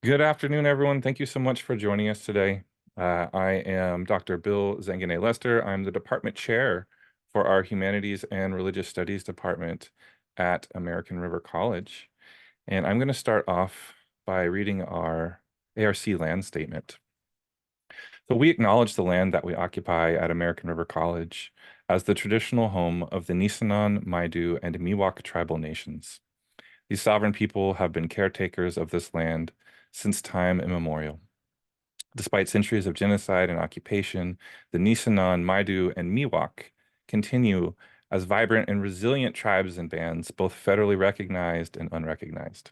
Good afternoon, everyone. Thank you so much for joining us today. I am Dr. Bill Zangeneh-Lester. I'm the department chair for our Humanities and Religious Studies department at American River College. And I'm going to start off by reading our ARC land statement. So we acknowledge the land that we occupy at American River College as the traditional home of the Nisenan, Maidu, and Miwok tribal nations. These sovereign people have been caretakers of this land since time immemorial. Despite centuries of genocide and occupation, the Nisenan, Maidu, and Miwok continue as vibrant and resilient tribes and bands, both federally recognized and unrecognized.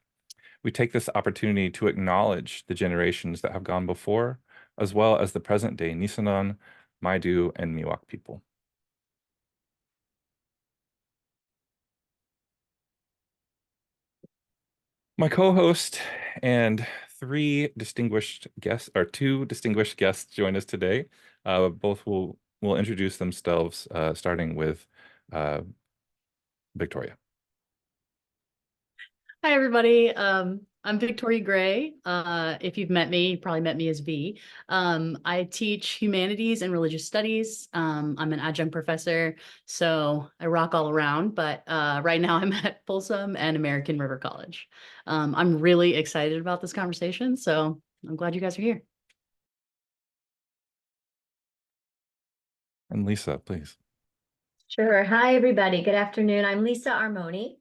We take this opportunity to acknowledge the generations that have gone before, as well as the present-day Nisenan, Maidu, and Miwok people. My co-host and two distinguished guests join us today. Both will introduce themselves, starting with Victoria. Hi, everybody. I'm Victoria Gray. If you've met me, you probably met me as V. I teach humanities and religious studies. I'm an adjunct professor, so I rock all around. But right now I'm at Folsom and American River College. I'm really excited about this conversation, so I'm glad you guys are here. And Lisa, please. Sure. Hi, everybody. Good afternoon. I'm Lisa Armony,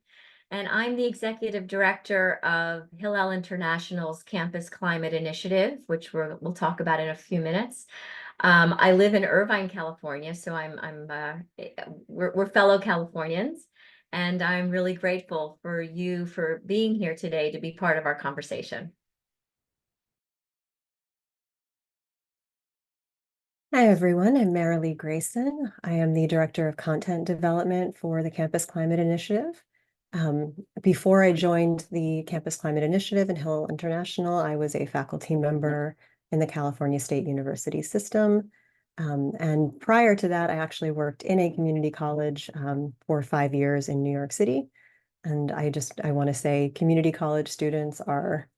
and I'm the executive director of Hillel International's Campus Climate Initiative, which we'll talk about in a few minutes. I live in Irvine, California, so we're fellow Californians, and I'm really grateful for you for being here today to be part of our conversation. Hi, everyone. I'm Lee Grayson. I am the Director of Content Development for the Campus Climate Initiative. Before I joined the Campus Climate Initiative and Hillel International, I was a faculty member in the California State University system. And prior to that, I actually worked in a community college for 5 years in New York City. And I want to say community college students are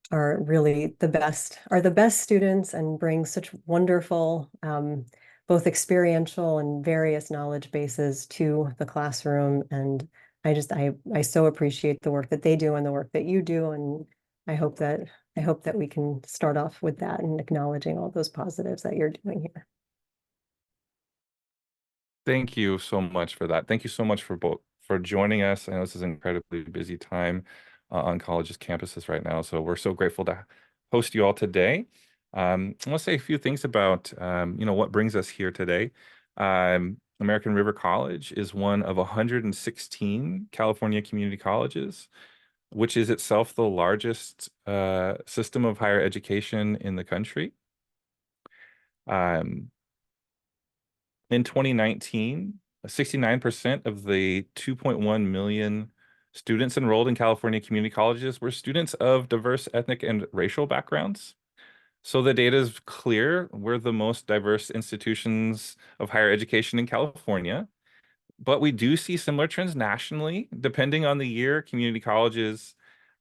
really the best students and bring such wonderful both experiential and various knowledge bases to the classroom. And I so appreciate the work that they do and the work that you do. And I hope that we can start off with that and acknowledging all those positives that you're doing here. Thank you so much for that. Thank you so much for joining us. I know this is an incredibly busy time on colleges' campuses right now, so we're so grateful to host you all today. I want to say a few things about what brings us here today. American River College is one of 116 California community colleges, which is itself the largest system of higher education in the country. In 2019, 69% of the 2.1 million students enrolled in California community colleges were students of diverse ethnic and racial backgrounds. So the data is clear. We're the most diverse institutions of higher education in California, but we do see similar trends nationally. Depending on the year, community colleges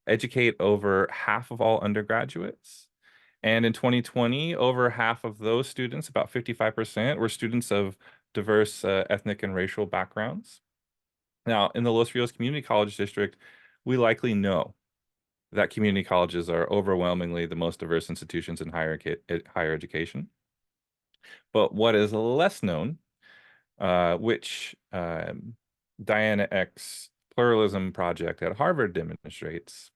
educate over half of all undergraduates. And in 2020, over half of those students, about 55%, were students of diverse ethnic and racial backgrounds. Now, in the Los Rios Community College District, we likely know that community colleges are overwhelmingly the most diverse institutions in higher education. But what is less known, which Diana Eck's Pluralism Project at Harvard demonstrates,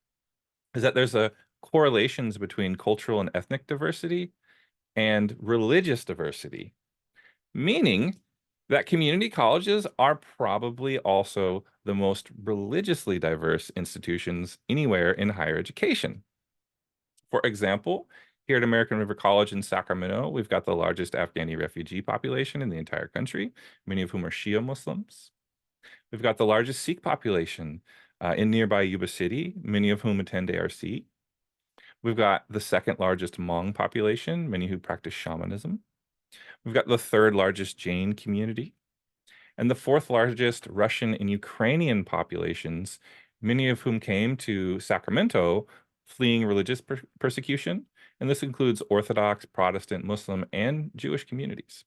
is that there's correlations between cultural and ethnic diversity and religious diversity, meaning that community colleges are probably also the most religiously diverse institutions anywhere in higher education. For example, here at American River College in Sacramento, we've got the largest Afghani refugee population in the entire country, many of whom are Shia Muslims. We've got the largest Sikh population in nearby Yuba City, many of whom attend ARC. We've got the second largest Hmong population, many who practice shamanism. We've got the third largest Jain community, and the fourth largest Russian and Ukrainian populations, many of whom came to Sacramento fleeing religious persecution, and this includes Orthodox, Protestant, Muslim, and Jewish communities.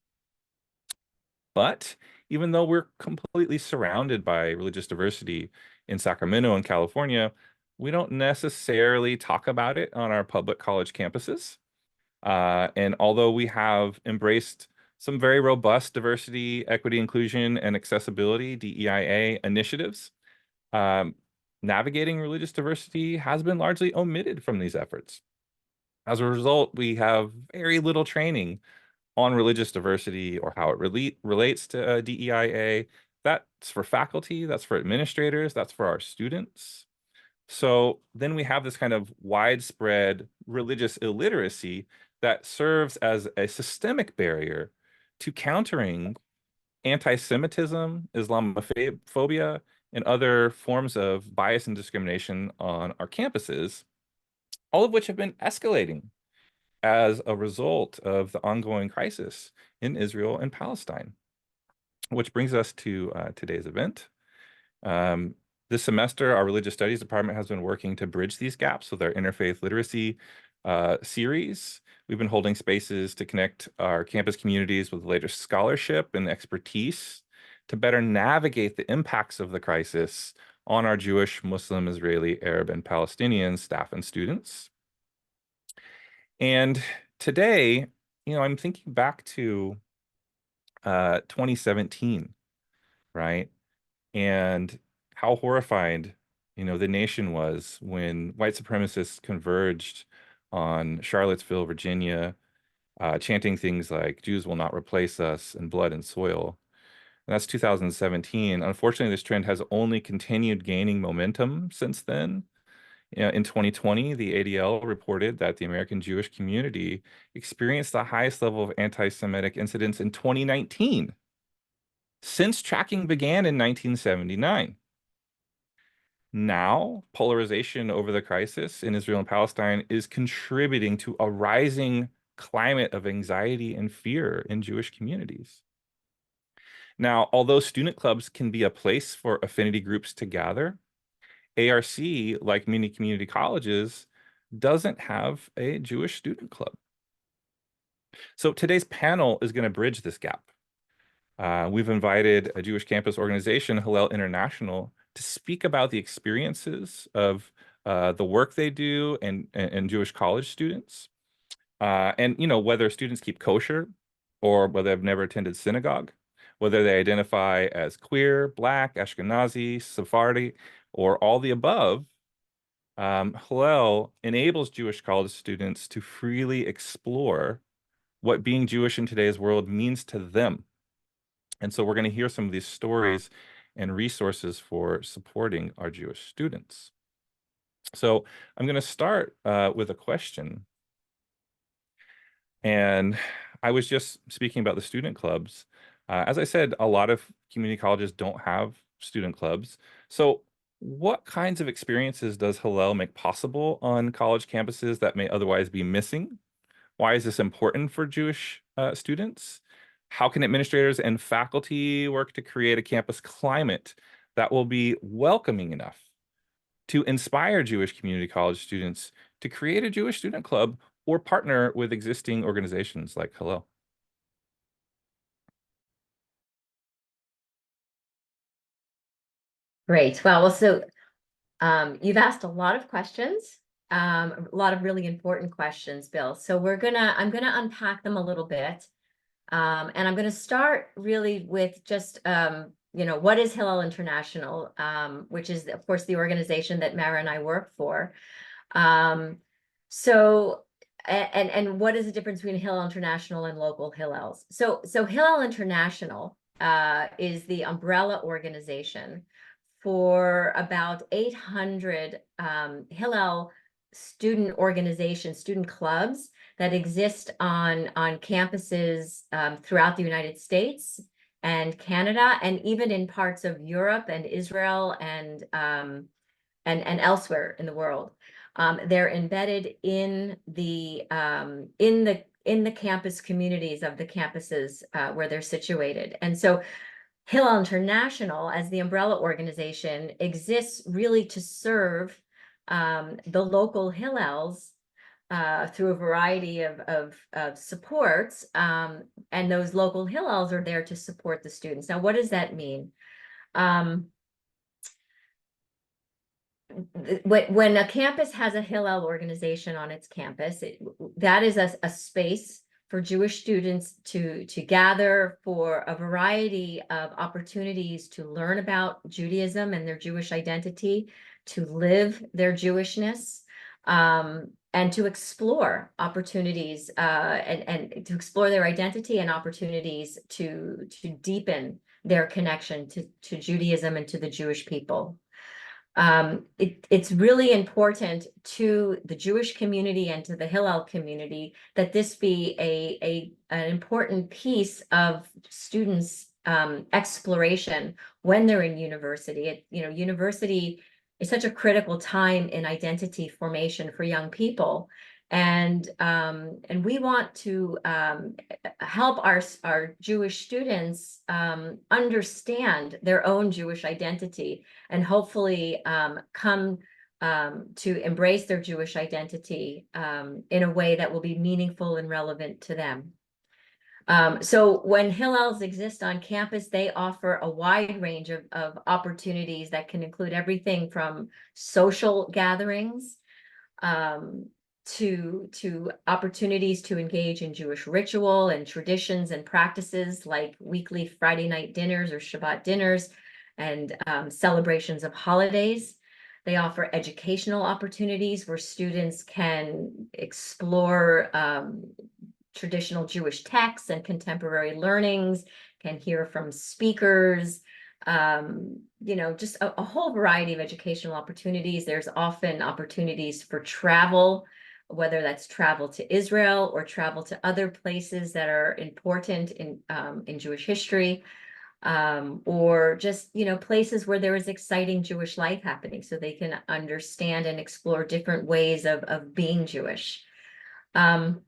But even though we're completely surrounded by religious diversity in Sacramento and California, we don't necessarily talk about it on our public college campuses. And although we have embraced some very robust diversity, equity, inclusion, and accessibility, DEIA initiatives, navigating religious diversity has been largely omitted from these efforts. As a result, we have very little training on religious diversity or how it relates to DEIA. That's for faculty, that's for administrators, that's for our students. So then we have this kind of widespread religious illiteracy that serves as a systemic barrier to countering anti-Semitism, Islamophobia, and other forms of bias and discrimination on our campuses, all of which have been escalating as a result of the ongoing crisis in Israel and Palestine. Which brings us to today's event. This semester, our religious studies department has been working to bridge these gaps with our interfaith literacy series. We've been holding spaces to connect our campus communities with the latest scholarship and expertise to better navigate the impacts of the crisis on our Jewish, Muslim, Israeli, Arab, and Palestinian staff and students. And today, I'm thinking back to 2017, right? And how horrified, the nation was when white supremacists converged on Charlottesville, Virginia, chanting things like "Jews will not replace us" and "blood and soil." And that's 2017. Unfortunately, this trend has only continued gaining momentum since then. In 2020, the ADL reported that the American Jewish community experienced the highest level of anti-Semitic incidents in 2019, since tracking began in 1979. Now, polarization over the crisis in Israel and Palestine is contributing to a rising climate of anxiety and fear in Jewish communities. Now, although student clubs can be a place for affinity groups to gather, ARC, like many community colleges, doesn't have a Jewish student club. So today's panel is going to bridge this gap. We've invited a Jewish campus organization, Hillel International, to speak about the experiences of the work they do and Jewish college students. And, whether students keep kosher or whether they've never attended synagogue, whether they identify as queer, Black, Ashkenazi, Sephardi, or all the above, Hillel enables Jewish college students to freely explore what being Jewish in today's world means to them. And so we're going to hear some of these stories and resources for supporting our Jewish students. So I'm going to start with a question. And I was just speaking about the student clubs. As I said, a lot of community colleges don't have student clubs. So what kinds of experiences does Hillel make possible on college campuses that may otherwise be missing? Why is this important for Jewish students? How can administrators and faculty work to create a campus climate that will be welcoming enough to inspire Jewish community college students to create a Jewish student club or partner with existing organizations like Hillel? Great. Well, so you've asked a lot of questions, a lot of really important questions, Bill. So I'm gonna unpack them a little bit. And I'm going to start really with just, what is Hillel International, which is, of course, the organization that Mara and I work for. And what is the difference between Hillel International and local Hillels? So Hillel International is the umbrella organization for about 800 Hillel student organizations, student clubs that exist on campuses throughout the United States and Canada, and even in parts of Europe and Israel and elsewhere in the world. They're embedded in the campus communities of the campuses where they're situated. And so Hillel International, as the umbrella organization, exists really to serve the local Hillels through a variety of supports, and those local Hillels are there to support the students. Now, what does that mean? When a campus has a Hillel organization on its campus, that is a space for Jewish students to gather for a variety of opportunities to learn about Judaism and their Jewish identity, to live their Jewishness, and to explore opportunities and to explore their identity and opportunities to deepen their connection to Judaism and to the Jewish people. It's really important to the Jewish community and to the Hillel community that this be an important piece of students' exploration when they're in university. University is such a critical time in identity formation for young people. And we want to help our Jewish students understand their own Jewish identity and hopefully come to embrace their Jewish identity in a way that will be meaningful and relevant to them. So when Hillels exist on campus, they offer a wide range of opportunities that can include everything from social gatherings to opportunities to engage in Jewish ritual and traditions and practices like weekly Friday night dinners or Shabbat dinners and celebrations of holidays. They offer educational opportunities where students can explore traditional Jewish texts and contemporary learnings, can hear from speakers, just a whole variety of educational opportunities. There's often opportunities for travel, whether that's travel to Israel or travel to other places that are important in Jewish history, or just, places where there is exciting Jewish life happening so they can understand and explore different ways of being Jewish. And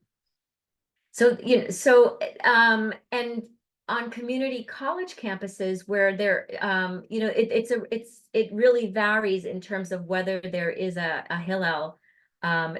on community college campuses where there, it really varies in terms of whether there is a Hillel.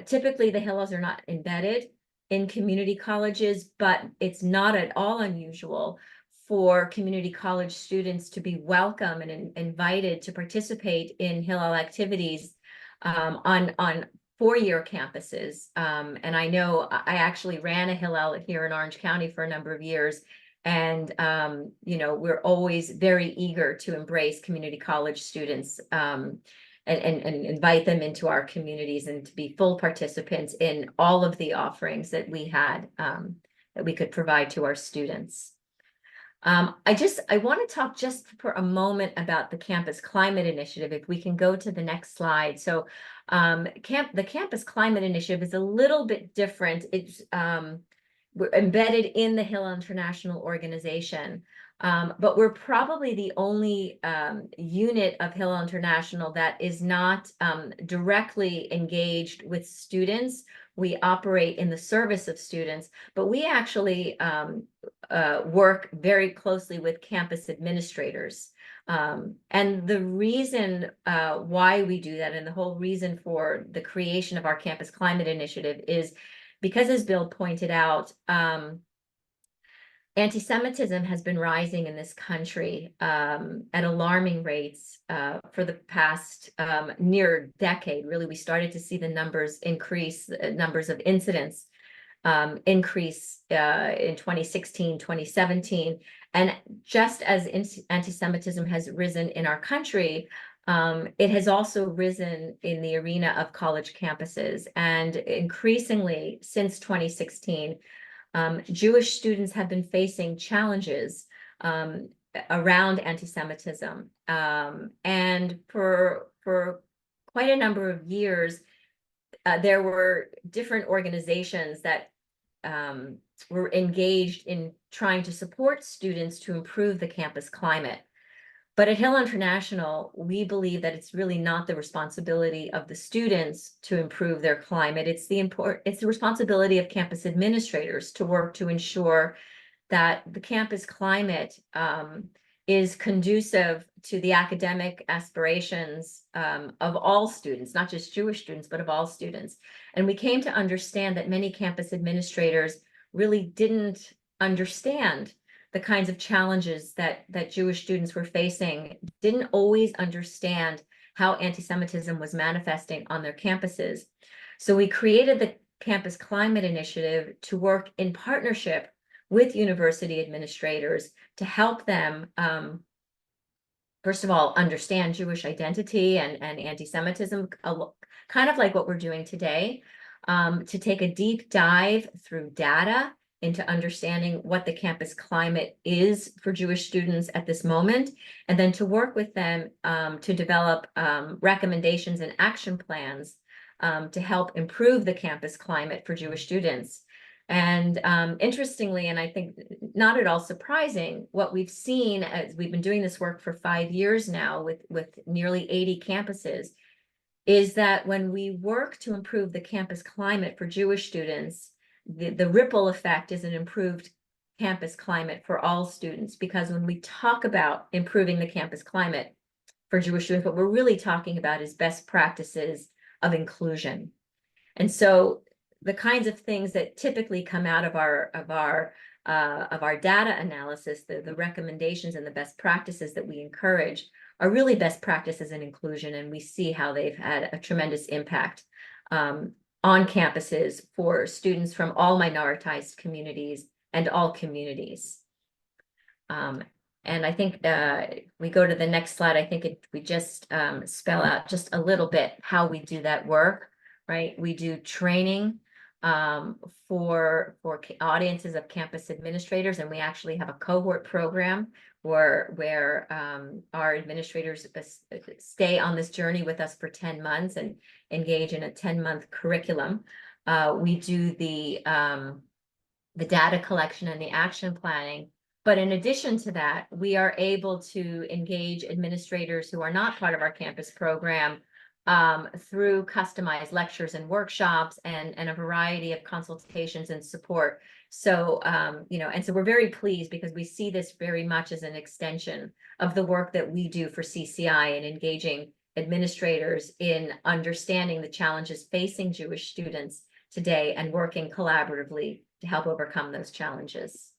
Typically, the Hillels are not embedded in community colleges, but it's not at all unusual for community college students to be welcome and invited to participate in Hillel activities on four-year campuses. And I know I actually ran a Hillel here in Orange County for a number of years. And, we're always very eager to embrace community college students and invite them into our communities and to be full participants in all of the offerings that we had that we could provide to our students. I want to talk just for a moment about the Campus Climate Initiative, if we can go to the next slide. So the Campus Climate Initiative is a little bit different. It's we're embedded in the Hillel International organization, but we're probably the only unit of Hillel International that is not directly engaged with students. We operate in the service of students, but we actually work very closely with campus administrators. And the reason why we do that, and the whole reason for the creation of our Campus Climate Initiative, is because, as Bill pointed out, anti-Semitism has been rising in this country at alarming rates for the past near decade. Really, we started to see the numbers increase, numbers of incidents increase in 2016, 2017. And just as anti-Semitism has risen in our country, it has also risen in the arena of college campuses. And increasingly, since 2016, Jewish students have been facing challenges around anti-Semitism. And for quite a number of years, there were different organizations that were engaged in trying to support students to improve the campus climate. But at Hillel International, we believe that it's really not the responsibility of the students to improve their climate. It's the responsibility of campus administrators to work to ensure that the campus climate is conducive to the academic aspirations of all students, not just Jewish students, but of all students. And we came to understand that many campus administrators really didn't understand the kinds of challenges that Jewish students were facing, didn't always understand how anti-Semitism was manifesting on their campuses. So we created the Campus Climate Initiative to work in partnership with university administrators to help them, first of all, understand Jewish identity and anti-Semitism, kind of like what we're doing today, to take a deep dive through data into understanding what the campus climate is for Jewish students at this moment, and then to work with them to develop recommendations and action plans to help improve the campus climate for Jewish students. And interestingly, and I think not at all surprising, what we've seen as we've been doing this work for 5 years now with nearly 80 campuses, is that when we work to improve the campus climate for Jewish students, the ripple effect is an improved campus climate for all students. Because when we talk about improving the campus climate for Jewish students, what we're really talking about is best practices of inclusion. And so the kinds of things that typically come out of our data analysis, the recommendations and the best practices that we encourage are really best practices in inclusion, and we see how they've had a tremendous impact on campuses for students from all minoritized communities and all communities. And I think we go to the next slide. I think we just spell out just a little bit how we do that work, right? We do training for audiences of campus administrators, and we actually have a cohort program where our administrators stay on this journey with us for 10 months and engage in a 10-month curriculum. We do the data collection and the action planning. But in addition to that, we are able to engage administrators who are not part of our campus program through customized lectures and workshops and a variety of consultations and support. So, and so we're very pleased because we see this very much as an extension of the work that we do for CCI and engaging administrators in understanding the challenges facing Jewish students today and working collaboratively to help overcome those challenges.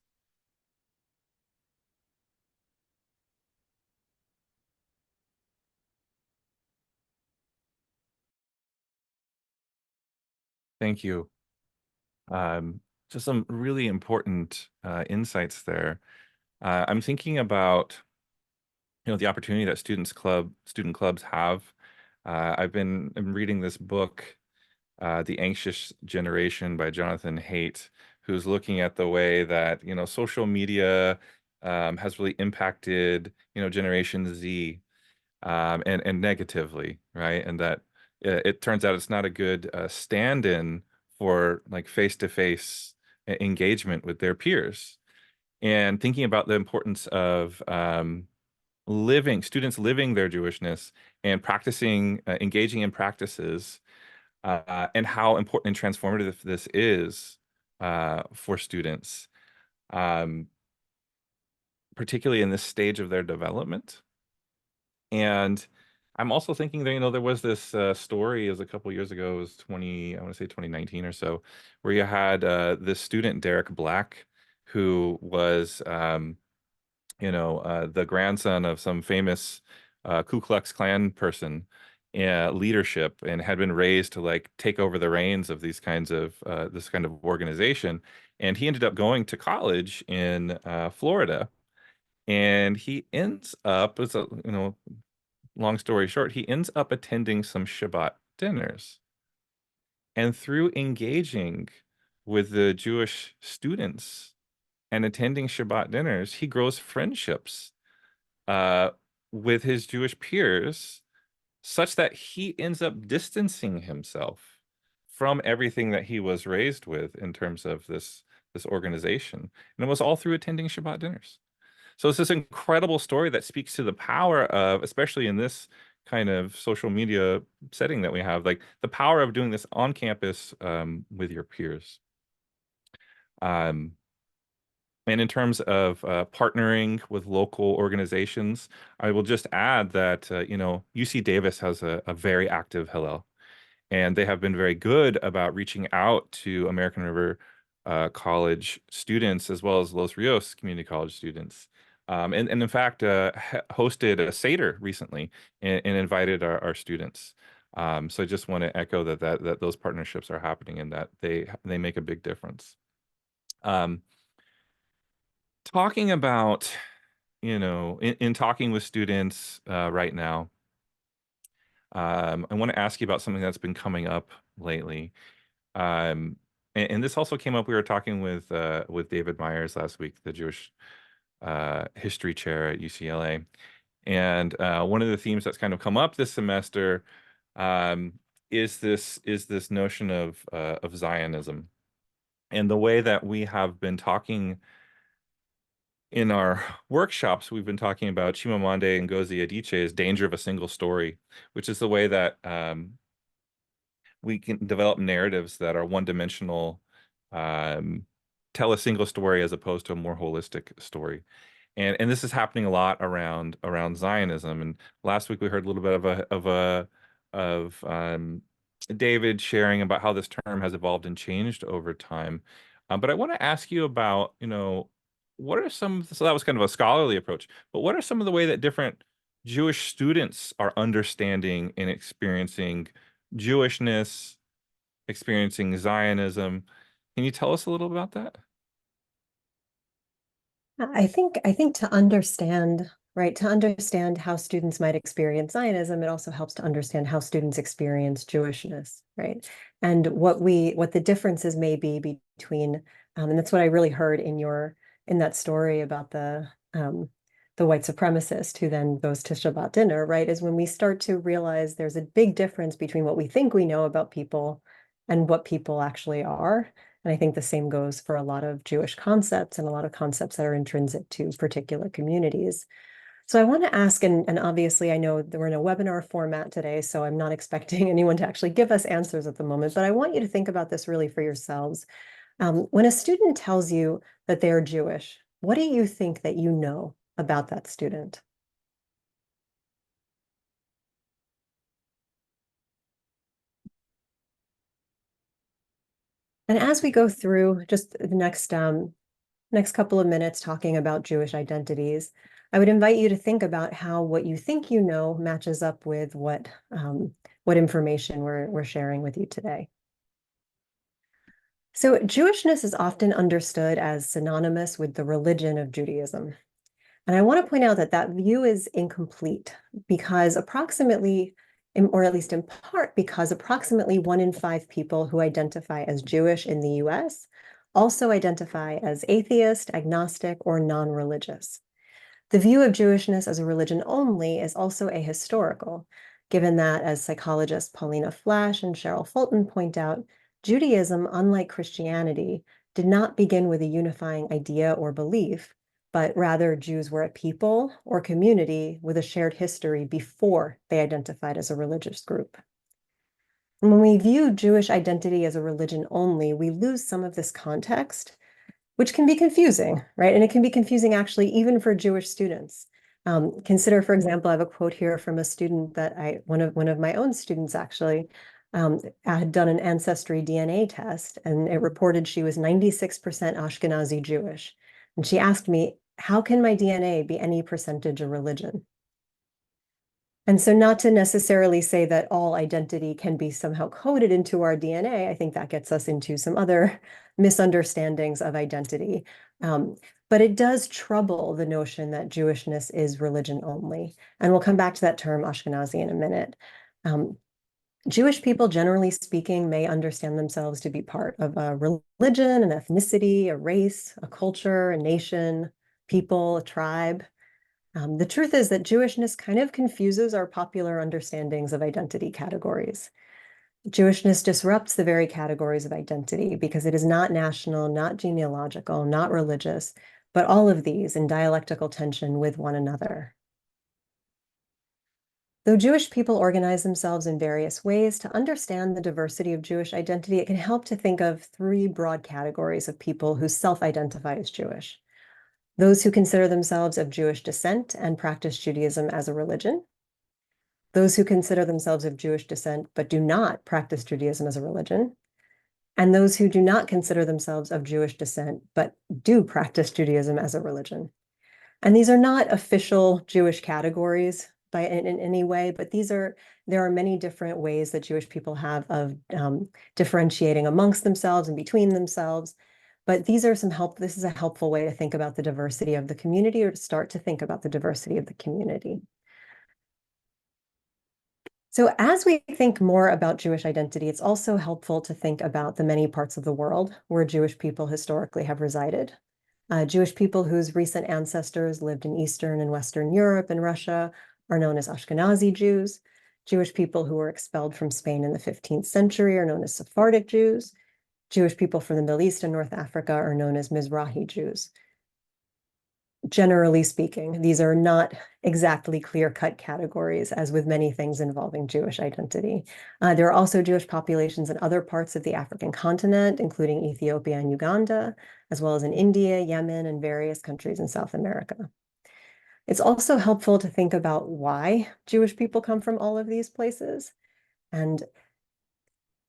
Thank you. Just some really important insights there. I'm thinking about, the opportunity that student clubs have. I'm reading this book, The Anxious Generation by Jonathan Haidt, who's looking at the way that, social media has really impacted, Generation Z, and negatively, right? And that it turns out it's not a good stand-in for like face-to-face engagement with their peers. And thinking about the importance of students living their Jewishness and practicing, engaging in practices, and how important and transformative this is for students, particularly in this stage of their development. And I'm also thinking that, there was this story as a couple years ago, it was I want to say 2019 or so, where you had this student, Derek Black, who was, the grandson of some famous Ku Klux Klan person, leadership, and had been raised to like take over the reins of this kind of organization. And he ended up going to college in Florida, and he ends up, it's a, long story short, he ends up attending some Shabbat dinners. And through engaging with the Jewish students and attending Shabbat dinners, he grows friendships uh, with his Jewish peers, such that he ends up distancing himself from everything that he was raised with in terms of this organization. And it was all through attending Shabbat dinners. So it's this incredible story that speaks to the power of, especially in this kind of social media setting that we have, like the power of doing this on campus with your peers. Um, And in terms of partnering with local organizations, I will just add that, UC Davis has a very active Hillel, and they have been very good about reaching out to American River College students as well as Los Rios Community College students. And in fact, hosted a Seder recently and invited our students. So I just want to echo that those partnerships are happening and that they make a big difference. Um, Talking about, in talking with students right now, I want to ask you about something that's been coming up lately. And this also came up. We were talking with David Myers last week, the Jewish history chair at UCLA, and one of the themes that's kind of come up this semester um, is this notion of Zionism, and the way that we have been talking in our workshops. We've been talking about Chimamanda Ngozi Adichie's "Danger of a Single Story," which is the way that we can develop narratives that are one-dimensional, um, tell a single story as opposed to a more holistic story. And this is happening a lot around Zionism. And last week we heard a little bit of David sharing about how this term has evolved and changed over time. But I want to ask you about, what are so that was kind of a scholarly approach, but what are some of the way that different Jewish students are understanding and experiencing Jewishness, experiencing Zionism? Can you tell us a little about that? I think to understand, right, to understand how students might experience Zionism, it also helps to understand how students experience Jewishness, right? And what the differences may be between, and that's what I really heard in that story about the white supremacist who then goes to Shabbat dinner, right? Is when we start to realize there's a big difference between what we think we know about people and what people actually are. And I think the same goes for a lot of Jewish concepts and a lot of concepts that are intrinsic to particular communities. So I want to ask, and obviously I know that we're in a webinar format today, so I'm not expecting anyone to actually give us answers at the moment, but I want you to think about this really for yourselves. When a student tells you that they're Jewish, what do you think that you know about that student? And as we go through just the next couple of minutes talking about Jewish identities, I would invite you to think about how what you think you know matches up with what information we're sharing with you today. So Jewishness is often understood as synonymous with the religion of Judaism. And I want to point out that that view is incomplete because approximately, or at least in part, because approximately 1 in 5 people who identify as Jewish in the US also identify as atheist, agnostic, or non-religious. The view of Jewishness as a religion only is also ahistorical, given that, as psychologists Paulina Flash and Cheryl Fulton point out, Judaism, unlike Christianity, did not begin with a unifying idea or belief, but rather Jews were a people or community with a shared history before they identified as a religious group. And when we view Jewish identity as a religion only, we lose some of this context, which can be confusing, right? And it can be confusing actually even for Jewish students. Consider, for example, I have a quote here from a student that one of my own students actually had done an ancestry DNA test, and it reported she was 96% Ashkenazi Jewish. And she asked me, how can my DNA be any percentage a religion? And so not to necessarily say that all identity can be somehow coded into our DNA, I think that gets us into some other misunderstandings of identity. But it does trouble the notion that Jewishness is religion only. And we'll come back to that term Ashkenazi in a minute. Jewish people, generally speaking, may understand themselves to be part of a religion, an ethnicity, a race, a culture, a nation, people, a tribe. The truth is that Jewishness kind of confuses our popular understandings of identity categories. Jewishness disrupts the very categories of identity because it is not national, not genealogical, not religious, but all of these in dialectical tension with one another. Though Jewish people organize themselves in various ways, to understand the diversity of Jewish identity, it can help to think of 3 broad categories of people who self-identify as Jewish. those who consider themselves of Jewish descent and practice Judaism as a religion, those who consider themselves of Jewish descent but do not practice Judaism as a religion, and those who do not consider themselves of Jewish descent but do practice Judaism as a religion. And these are not official Jewish categories in any way, but there are many different ways that Jewish people have of differentiating amongst themselves and between themselves. But this is a helpful way to think about the diversity of the community, or to start to think about the diversity of the community. So as we think more about Jewish identity, it's also helpful to think about the many parts of the world where Jewish people historically have resided. Jewish people whose recent ancestors lived in Eastern and Western Europe and Russia are known as Ashkenazi Jews. Jewish people who were expelled from Spain in the 15th century are known as Sephardic Jews. Jewish people from the Middle East and North Africa are known as Mizrahi Jews. Generally speaking, these are not exactly clear-cut categories, as with many things involving Jewish identity. There are also Jewish populations in other parts of the African continent, including Ethiopia and Uganda, as well as in India, Yemen, and various countries in South America. It's also helpful to think about why Jewish people come from all of these places, and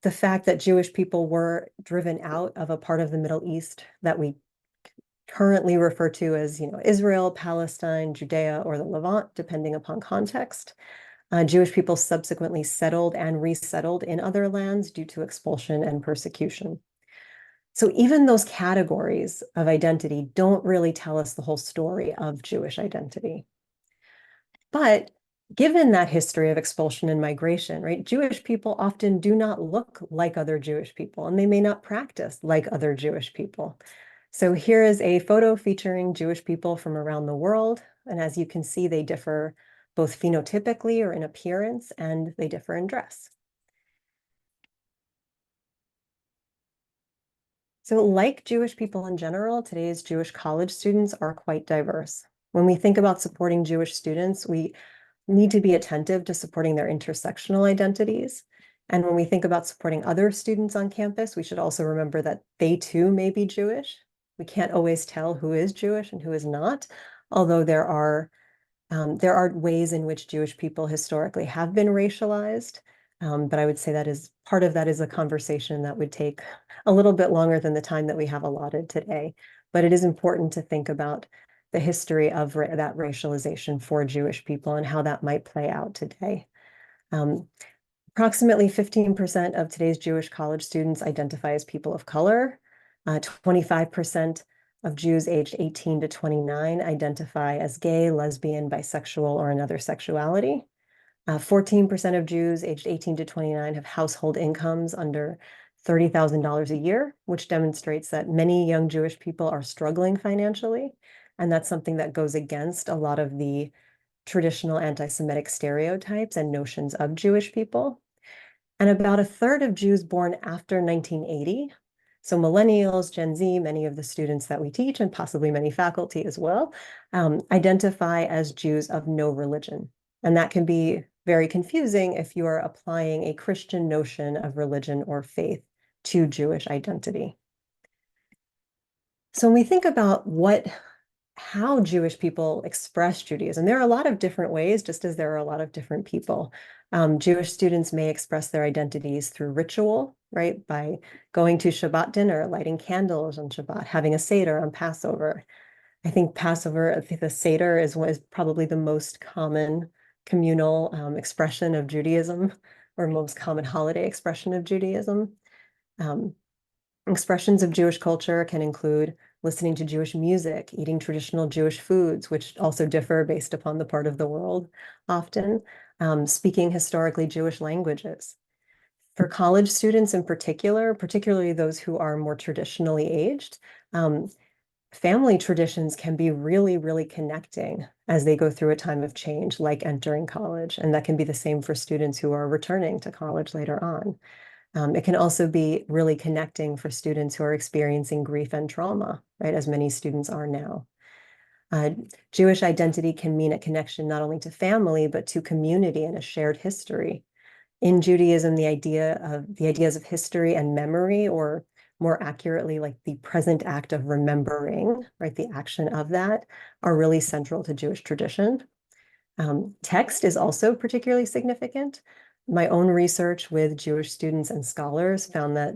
the fact that Jewish people were driven out of a part of the Middle East that we currently refer to as, Israel, Palestine, Judea, or the Levant, depending upon context. Jewish people subsequently settled and resettled in other lands due to expulsion and persecution. So even those categories of identity don't really tell us the whole story of Jewish identity. But given that history of expulsion and migration, right, Jewish people often do not look like other Jewish people, and they may not practice like other Jewish people. So here is a photo featuring Jewish people from around the world. And as you can see, they differ both phenotypically or in appearance, and they differ in dress. So like Jewish people in general, today's Jewish college students are quite diverse. When we think about supporting Jewish students, we need to be attentive to supporting their intersectional identities. And when we think about supporting other students on campus, we should also remember that they too may be Jewish. We can't always tell who is Jewish and who is not, although there are ways in which Jewish people historically have been racialized. But I would say part of that is a conversation that would take a little bit longer than the time that we have allotted today. But it is important to think about the history of that racialization for Jewish people and how that might play out today. Approximately 15% of today's Jewish college students identify as people of color. 25% of Jews aged 18 to 29 identify as gay, lesbian, bisexual, or another sexuality. 14% of Jews aged 18 to 29 have household incomes under $30,000 a year, which demonstrates that many young Jewish people are struggling financially. And that's something that goes against a lot of the traditional anti-Semitic stereotypes and notions of Jewish people. And about a third of Jews born after 1980, so millennials, Gen Z, many of the students that we teach, and possibly many faculty as well, identify as Jews of no religion. And that can be very confusing if you are applying a Christian notion of religion or faith to Jewish identity. So when we think about how Jewish people express Judaism, there are a lot of different ways, just as there are a lot of different people. Jewish students may express their identities through ritual, right? By going to Shabbat dinner, lighting candles on Shabbat, having a Seder on Passover. I think the Seder is probably the most common communal expression of Judaism, or most common holiday expression of Judaism. Expressions of Jewish culture can include listening to Jewish music, eating traditional Jewish foods, which also differ based upon the part of the world often, speaking historically Jewish languages. For college students in particular, particularly those who are more traditionally aged, family traditions can be really, really connecting as they go through a time of change, like entering college. And that can be the same for students who are returning to college later on. It can also be really connecting for students who are experiencing grief and trauma, right, as many students are now. Jewish identity can mean a connection not only to family, but to community and a shared history. In Judaism, the ideas of history and memory, or more accurately, like the present act of remembering, right, the action of that, are really central to Jewish tradition. Text is also particularly significant. My own research with Jewish students and scholars found that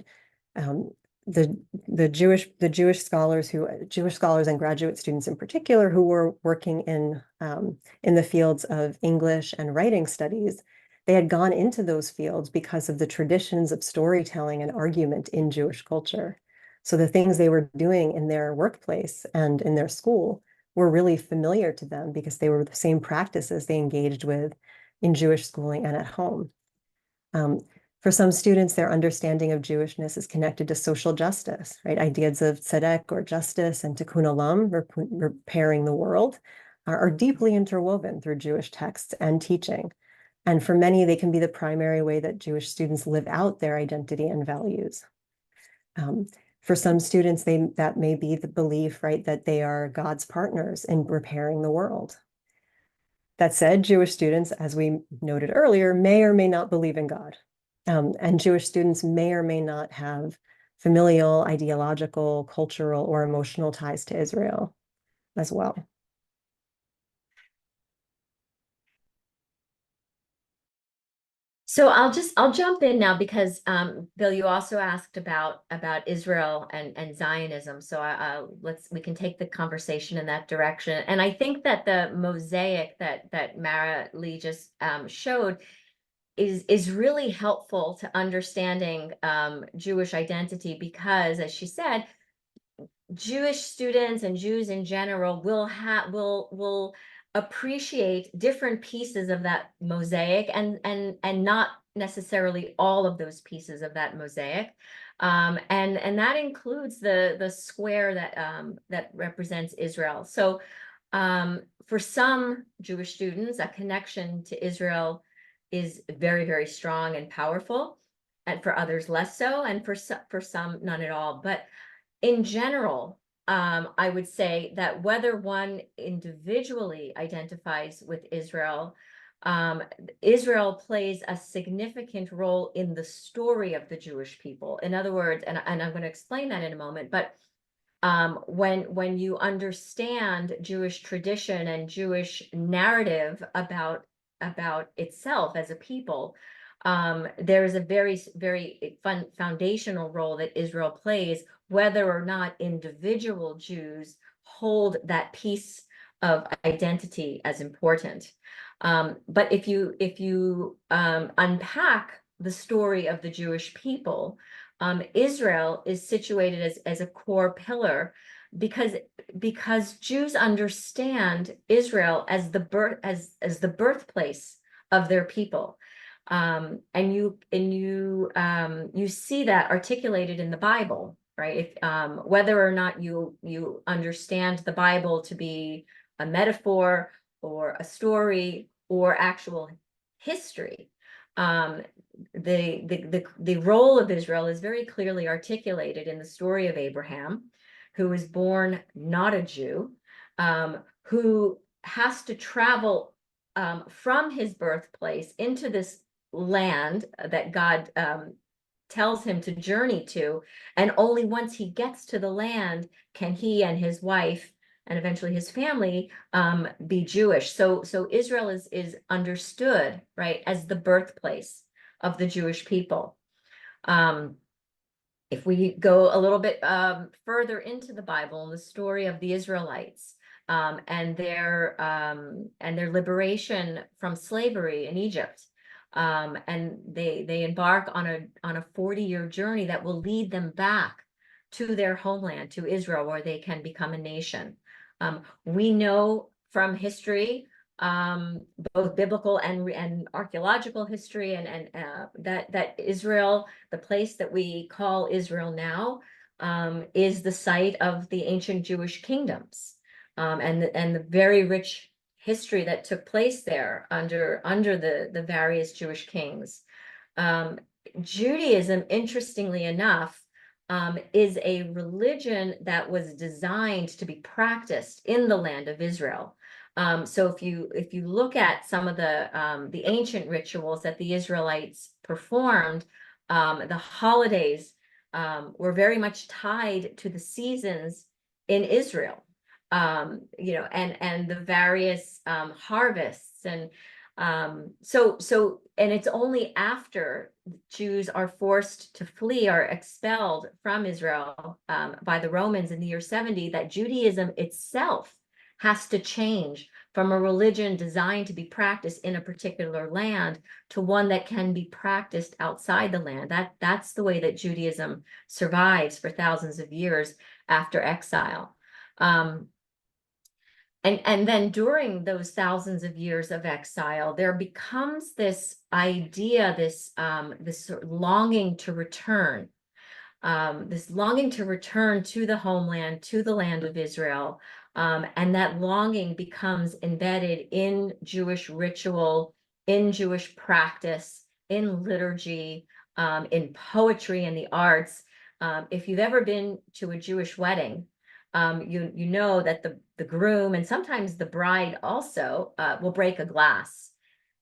um, the Jewish scholars and graduate students in particular who were working in the fields of English and writing studies, they had gone into those fields because of the traditions of storytelling and argument in Jewish culture. So the things they were doing in their workplace and in their school were really familiar to them because they were the same practices they engaged with in Jewish schooling and at home. For some students, their understanding of Jewishness is connected to social justice, right? Ideas of tzedek or justice and tikkun olam, repairing the world, are deeply interwoven through Jewish texts and teaching. And for many, they can be the primary way that Jewish students live out their identity and values. For some students, that may be the belief, right, that they are God's partners in repairing the world. That said, Jewish students, as we noted earlier, may or may not believe in God. And Jewish students may or may not have familial, ideological, cultural, or emotional ties to Israel as well. So I'll jump in now because Bill, you also asked about Israel and Zionism. So we can take the conversation in that direction. And I think that the mosaic that Mara Lee just showed is really helpful to understanding Jewish identity because, as she said, Jewish students and Jews in general will appreciate different pieces of that mosaic and not necessarily all of those pieces of that mosaic. And that includes the square that represents Israel. So for some Jewish students, a connection to Israel is very, very strong and powerful, and for others less so, and for some none at all. But in general, I would say that whether one individually identifies with Israel, Israel plays a significant role in the story of the Jewish people. In other words, and I'm going to explain that in a moment, but when you understand Jewish tradition and Jewish narrative about itself as a people, there is a very, very foundational role that Israel plays, whether or not individual Jews hold that piece of identity as important. But if you unpack the story of the Jewish people, Israel is situated as a core pillar because Jews understand Israel as the birthplace of their people. And you see that articulated in the Bible, right? If whether or not you understand the Bible to be a metaphor or a story or actual history, the role of Israel is very clearly articulated in the story of Abraham, who was born not a Jew, who has to travel from his birthplace into this land that God tells him to journey to, and only once he gets to the land can he and his wife and eventually his family be Jewish. So Israel is understood, right, as the birthplace of the Jewish people. If we go a little bit further into the Bible and the story of the Israelites and their liberation from slavery in Egypt, and they embark on a 40-year journey that will lead them back to their homeland, to Israel, where they can become a nation. We know from history, both biblical and archaeological history, and that Israel, the place that we call Israel now, is the site of the ancient Jewish kingdoms, and the very rich history that took place there under the various Jewish kings. Judaism, interestingly enough, is a religion that was designed to be practiced in the land of Israel. So if you look at some of the ancient rituals that the Israelites performed, the holidays were very much tied to the seasons in Israel, and the various harvests. And and it's only after Jews are forced to flee or expelled from Israel by the Romans in the year 70 that Judaism itself has to change from a religion designed to be practiced in a particular land to one that can be practiced outside the land. That's the way that Judaism survives for thousands of years after exile. And then during those thousands of years of exile, there becomes this idea, this sort of longing to return, to the homeland, to the land of Israel. And that longing becomes embedded in Jewish ritual, in Jewish practice, in liturgy, in poetry and the arts. If you've ever been to a Jewish wedding, you know that the groom and sometimes the bride also will break a glass.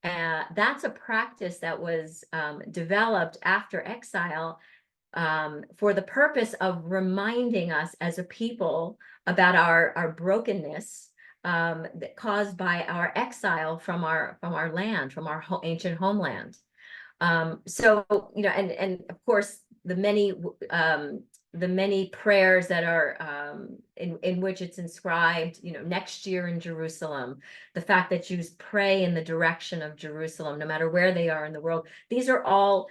That's a practice that was developed after exile for the purpose of reminding us as a people about our brokenness caused by our exile from our land, from our ancient homeland. So, and of course, the many prayers that are in which it's inscribed, next year in Jerusalem, the fact that Jews pray in the direction of Jerusalem, no matter where they are in the world. These are all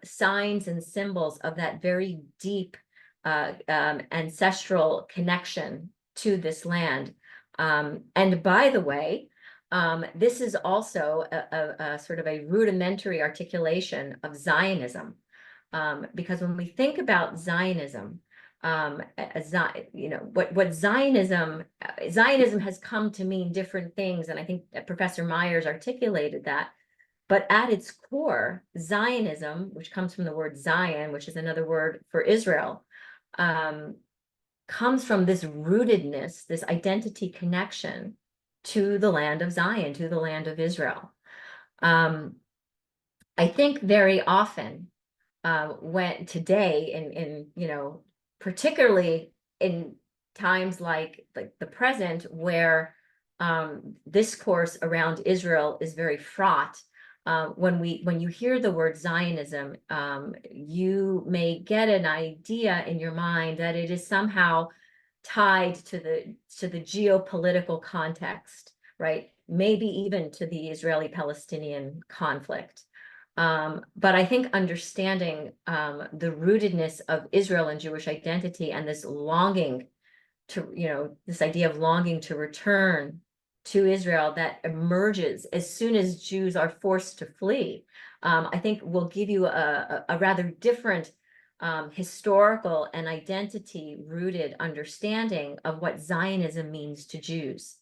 signs and symbols of that very deep ancestral connection to this land. And by the way, this is also a sort of a rudimentary articulation of Zionism. Because when we think about Zionism, what Zionism has come to mean different things, and I think that Professor Myers articulated that. But at its core, Zionism, which comes from the word Zion, which is another word for Israel, comes from this rootedness, this identity connection to the land of Zion, to the land of Israel. I think very often when today, particularly in times like the present, where discourse around Israel is very fraught. When you hear the word Zionism, you may get an idea in your mind that it is somehow tied to the geopolitical context, right? Maybe even to the Israeli-Palestinian conflict. But I think understanding the rootedness of Israel and Jewish identity and this longing to, this idea of longing to return to Israel that emerges as soon as Jews are forced to flee, I think will give you a rather different historical and identity-rooted understanding of what Zionism means to Jews.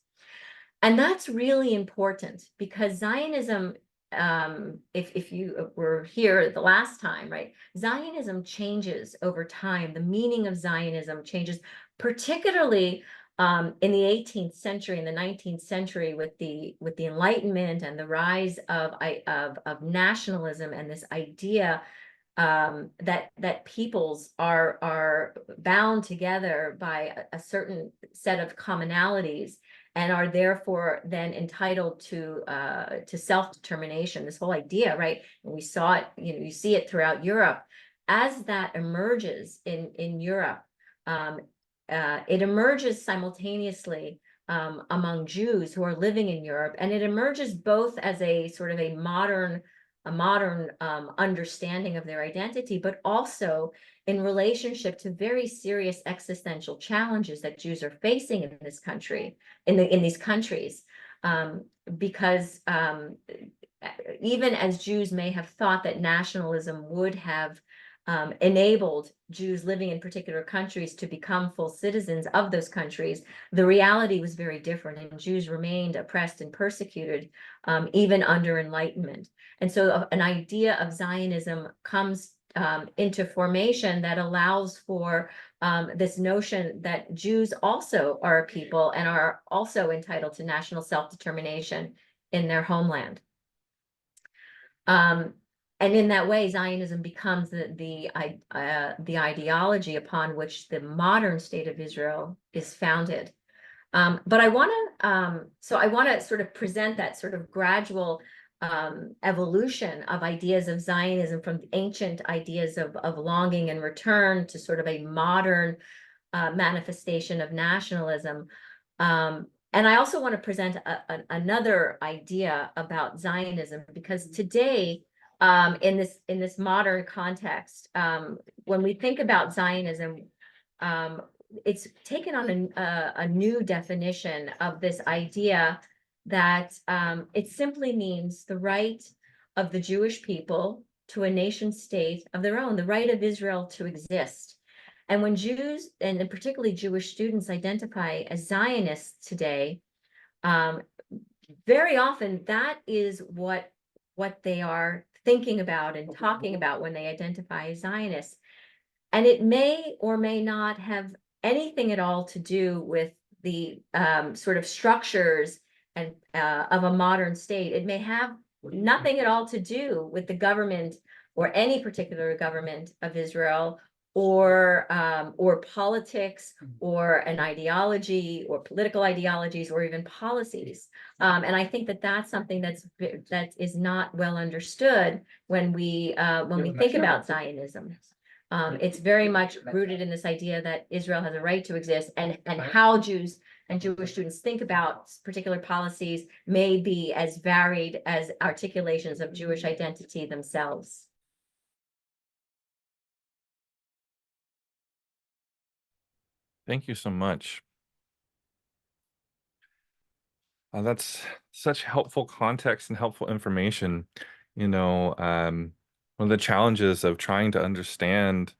And that's really important because Zionism, if you were here the last time, right? Zionism changes over time. The meaning of Zionism changes, particularly in the 18th century, in the 19th century, with the Enlightenment and the rise of nationalism and this idea that peoples are bound together by a certain set of commonalities and are therefore then entitled to self-determination. This whole idea, right? And we saw it, you see it throughout Europe. As that emerges in Europe, it emerges simultaneously among Jews who are living in Europe, and it emerges both as a sort of a modern understanding of their identity, but also in relationship to very serious existential challenges that Jews are facing in this country, in these countries, because even as Jews may have thought that nationalism would have enabled Jews living in particular countries to become full citizens of those countries, the reality was very different, and Jews remained oppressed and persecuted even under Enlightenment. And so an idea of Zionism comes into formation that allows for this notion that Jews also are a people and are also entitled to national self-determination in their homeland. And in that way, Zionism becomes the ideology upon which the modern state of Israel is founded. But I want to, so I want to sort of present that sort of gradual evolution of ideas of Zionism from the ancient ideas of longing and return to sort of a modern manifestation of nationalism. And I also want to present another idea about Zionism, because today, in this modern context, when we think about Zionism, it's taken on a new definition of this idea that it simply means the right of the Jewish people to a nation state of their own, the right of Israel to exist. And when Jews, and particularly Jewish students, identify as Zionists today, very often that is what they are thinking about and talking about when they identify as Zionists. And it may or may not have anything at all to do with the sort of structures and of a modern state. It may have nothing at all to do with the government or any particular government of Israel, or politics, or an ideology, or political ideologies, or even policies. And I think that that's something that is not well understood when we think about Zionism. It's very much rooted in this idea that Israel has a right to exist, and how Jews and Jewish students think about particular policies may be as varied as articulations of Jewish identity themselves. Thank you so much. That's such helpful context and helpful information. One of the challenges of trying to understand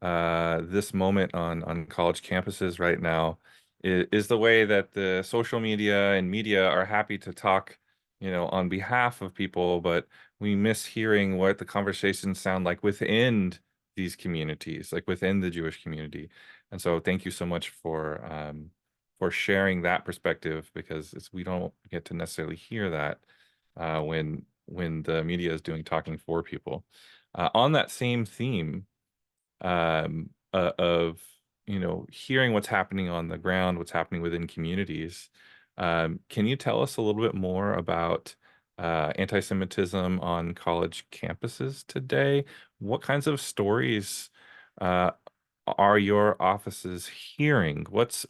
this moment on college campuses right now is the way that the social media and media are happy to talk, on behalf of people, but we miss hearing what the conversations sound like within these communities, like within the Jewish community. And so thank you so much for sharing that perspective, because we don't get to necessarily hear that when the media is doing talking for people. On that same theme of hearing what's happening on the ground, what's happening within communities, can you tell us a little bit more about anti-Semitism on college campuses today? What kinds of stories are your offices hearing? What's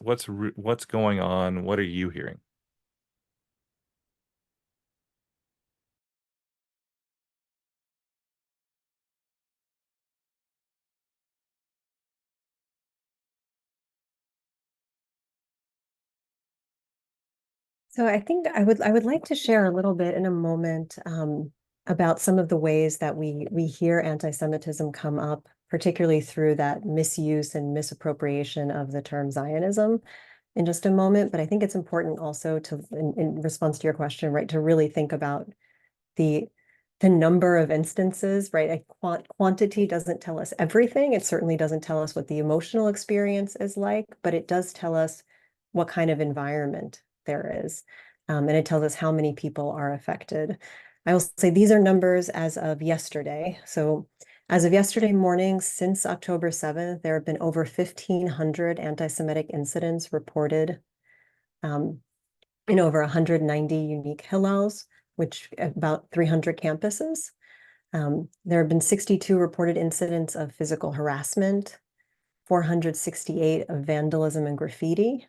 going on? What are you hearing? So I think I would like to share a little bit in a moment about some of the ways that we hear anti-Semitism come up, particularly through that misuse and misappropriation of the term Zionism in just a moment. But I think it's important also to, in response to your question, right, to really think about the number of instances, right? Quantity doesn't tell us everything. It certainly doesn't tell us what the emotional experience is like, but it does tell us what kind of environment there is. And it tells us how many people are affected. I will say these are numbers as of yesterday. So as of yesterday morning, since October 7th, there have been over 1,500 anti-Semitic incidents reported in over 190 unique Hillels, which about 300 campuses. There have been 62 reported incidents of physical harassment, 468 of vandalism and graffiti.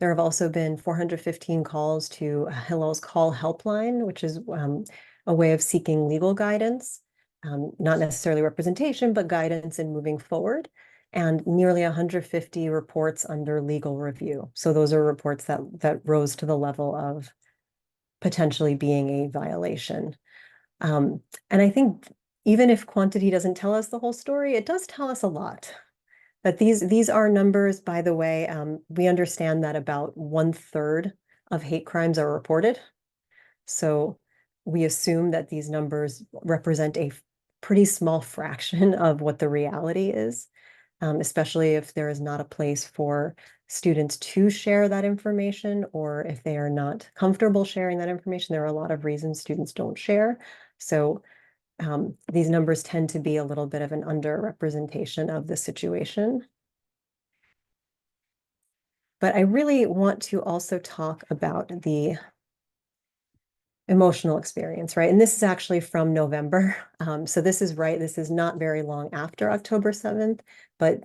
There have also been 415 calls to Hillel's Call Helpline, which is a way of seeking legal guidance, not necessarily representation, but guidance in moving forward, and nearly 150 reports under legal review. So those are reports that rose to the level of potentially being a violation. And I think even if quantity doesn't tell us the whole story, it does tell us a lot. But these are numbers, by the way. We understand that about 1/3 of hate crimes are reported. So we assume that these numbers represent a pretty small fraction of what the reality is, especially if there is not a place for students to share that information, or if they are not comfortable sharing that information. There are a lot of reasons students don't share. So these numbers tend to be a little bit of an underrepresentation of the situation. But I really want to also talk about the emotional experience, right? And this is actually from November. So this is right. This is not very long after October 7th, but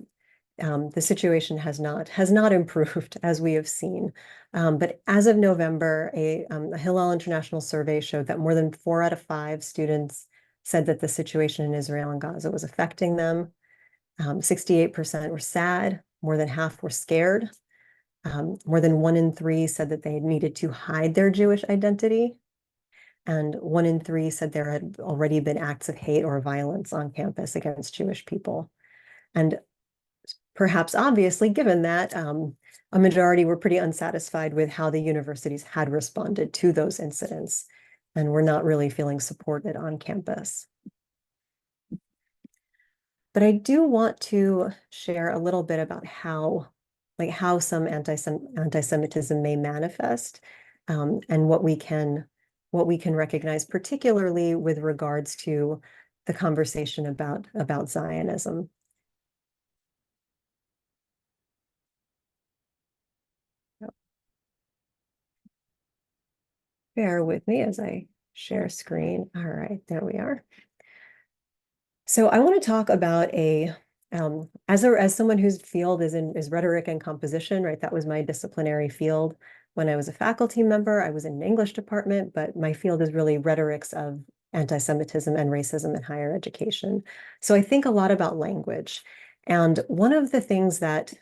the situation has not improved as we have seen. But as of November, a Hillel International survey showed that more than 4 out of 5 students said that the situation in Israel and Gaza was affecting them. 68% were sad. More than half were scared. More than 1 in 3 said that they needed to hide their Jewish identity. And 1 in 3 said there had already been acts of hate or violence on campus against Jewish people. And perhaps obviously, given that, a majority were pretty unsatisfied with how the universities had responded to those incidents and were not really feeling supported on campus. But I do want to share a little bit about how some anti-Semitism may manifest, and what we can recognize, particularly with regards to the conversation about Zionism. Bear with me as I share screen. All right, there we are. So I want to talk about as someone whose field is rhetoric and composition, right? That was my disciplinary field when I was a faculty member. I was in an English department, but my field is really rhetorics of anti-Semitism and racism in higher education. So I think a lot about language. And one of the things that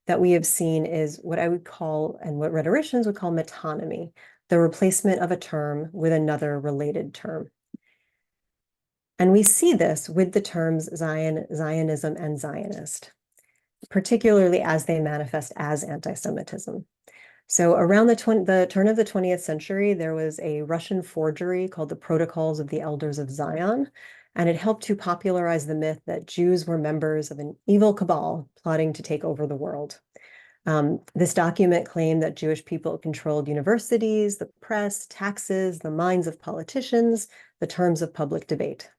we have seen is what I would call, and what rhetoricians would call, metonymy, the replacement of a term with another related term. And we see this with the terms Zionism and Zionist, particularly as they manifest as anti-Semitism. So around the turn of the 20th century, there was a Russian forgery called the Protocols of the Elders of Zion, and it helped to popularize the myth that Jews were members of an evil cabal plotting to take over the world. This document claimed that Jewish people controlled universities, the press, taxes, the minds of politicians, the terms of public debate.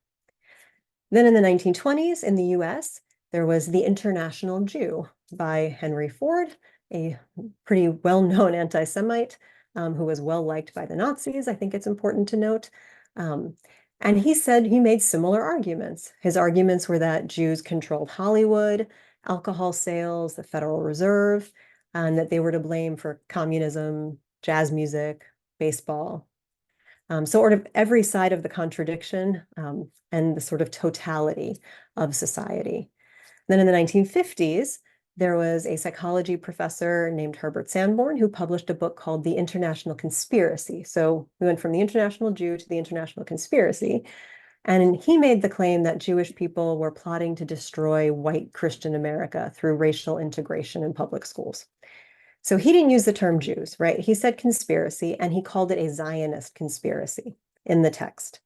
Then in the 1920s in the US, there was The International Jew by Henry Ford, a pretty well-known anti-Semite who was well-liked by the Nazis, I think it's important to note. And he said he made similar arguments. His arguments were that Jews controlled Hollywood, alcohol sales, the Federal Reserve, and that they were to blame for communism, jazz music, baseball. So sort of every side of the contradiction and the sort of totality of society. Then in the 1950s, there was a psychology professor named Herbert Sanborn who published a book called The International Conspiracy. So we went from the International Jew to the International Conspiracy. And he made the claim that Jewish people were plotting to destroy white Christian America through racial integration in public schools. So he didn't use the term Jews, right? He said conspiracy, and he called it a Zionist conspiracy in the text.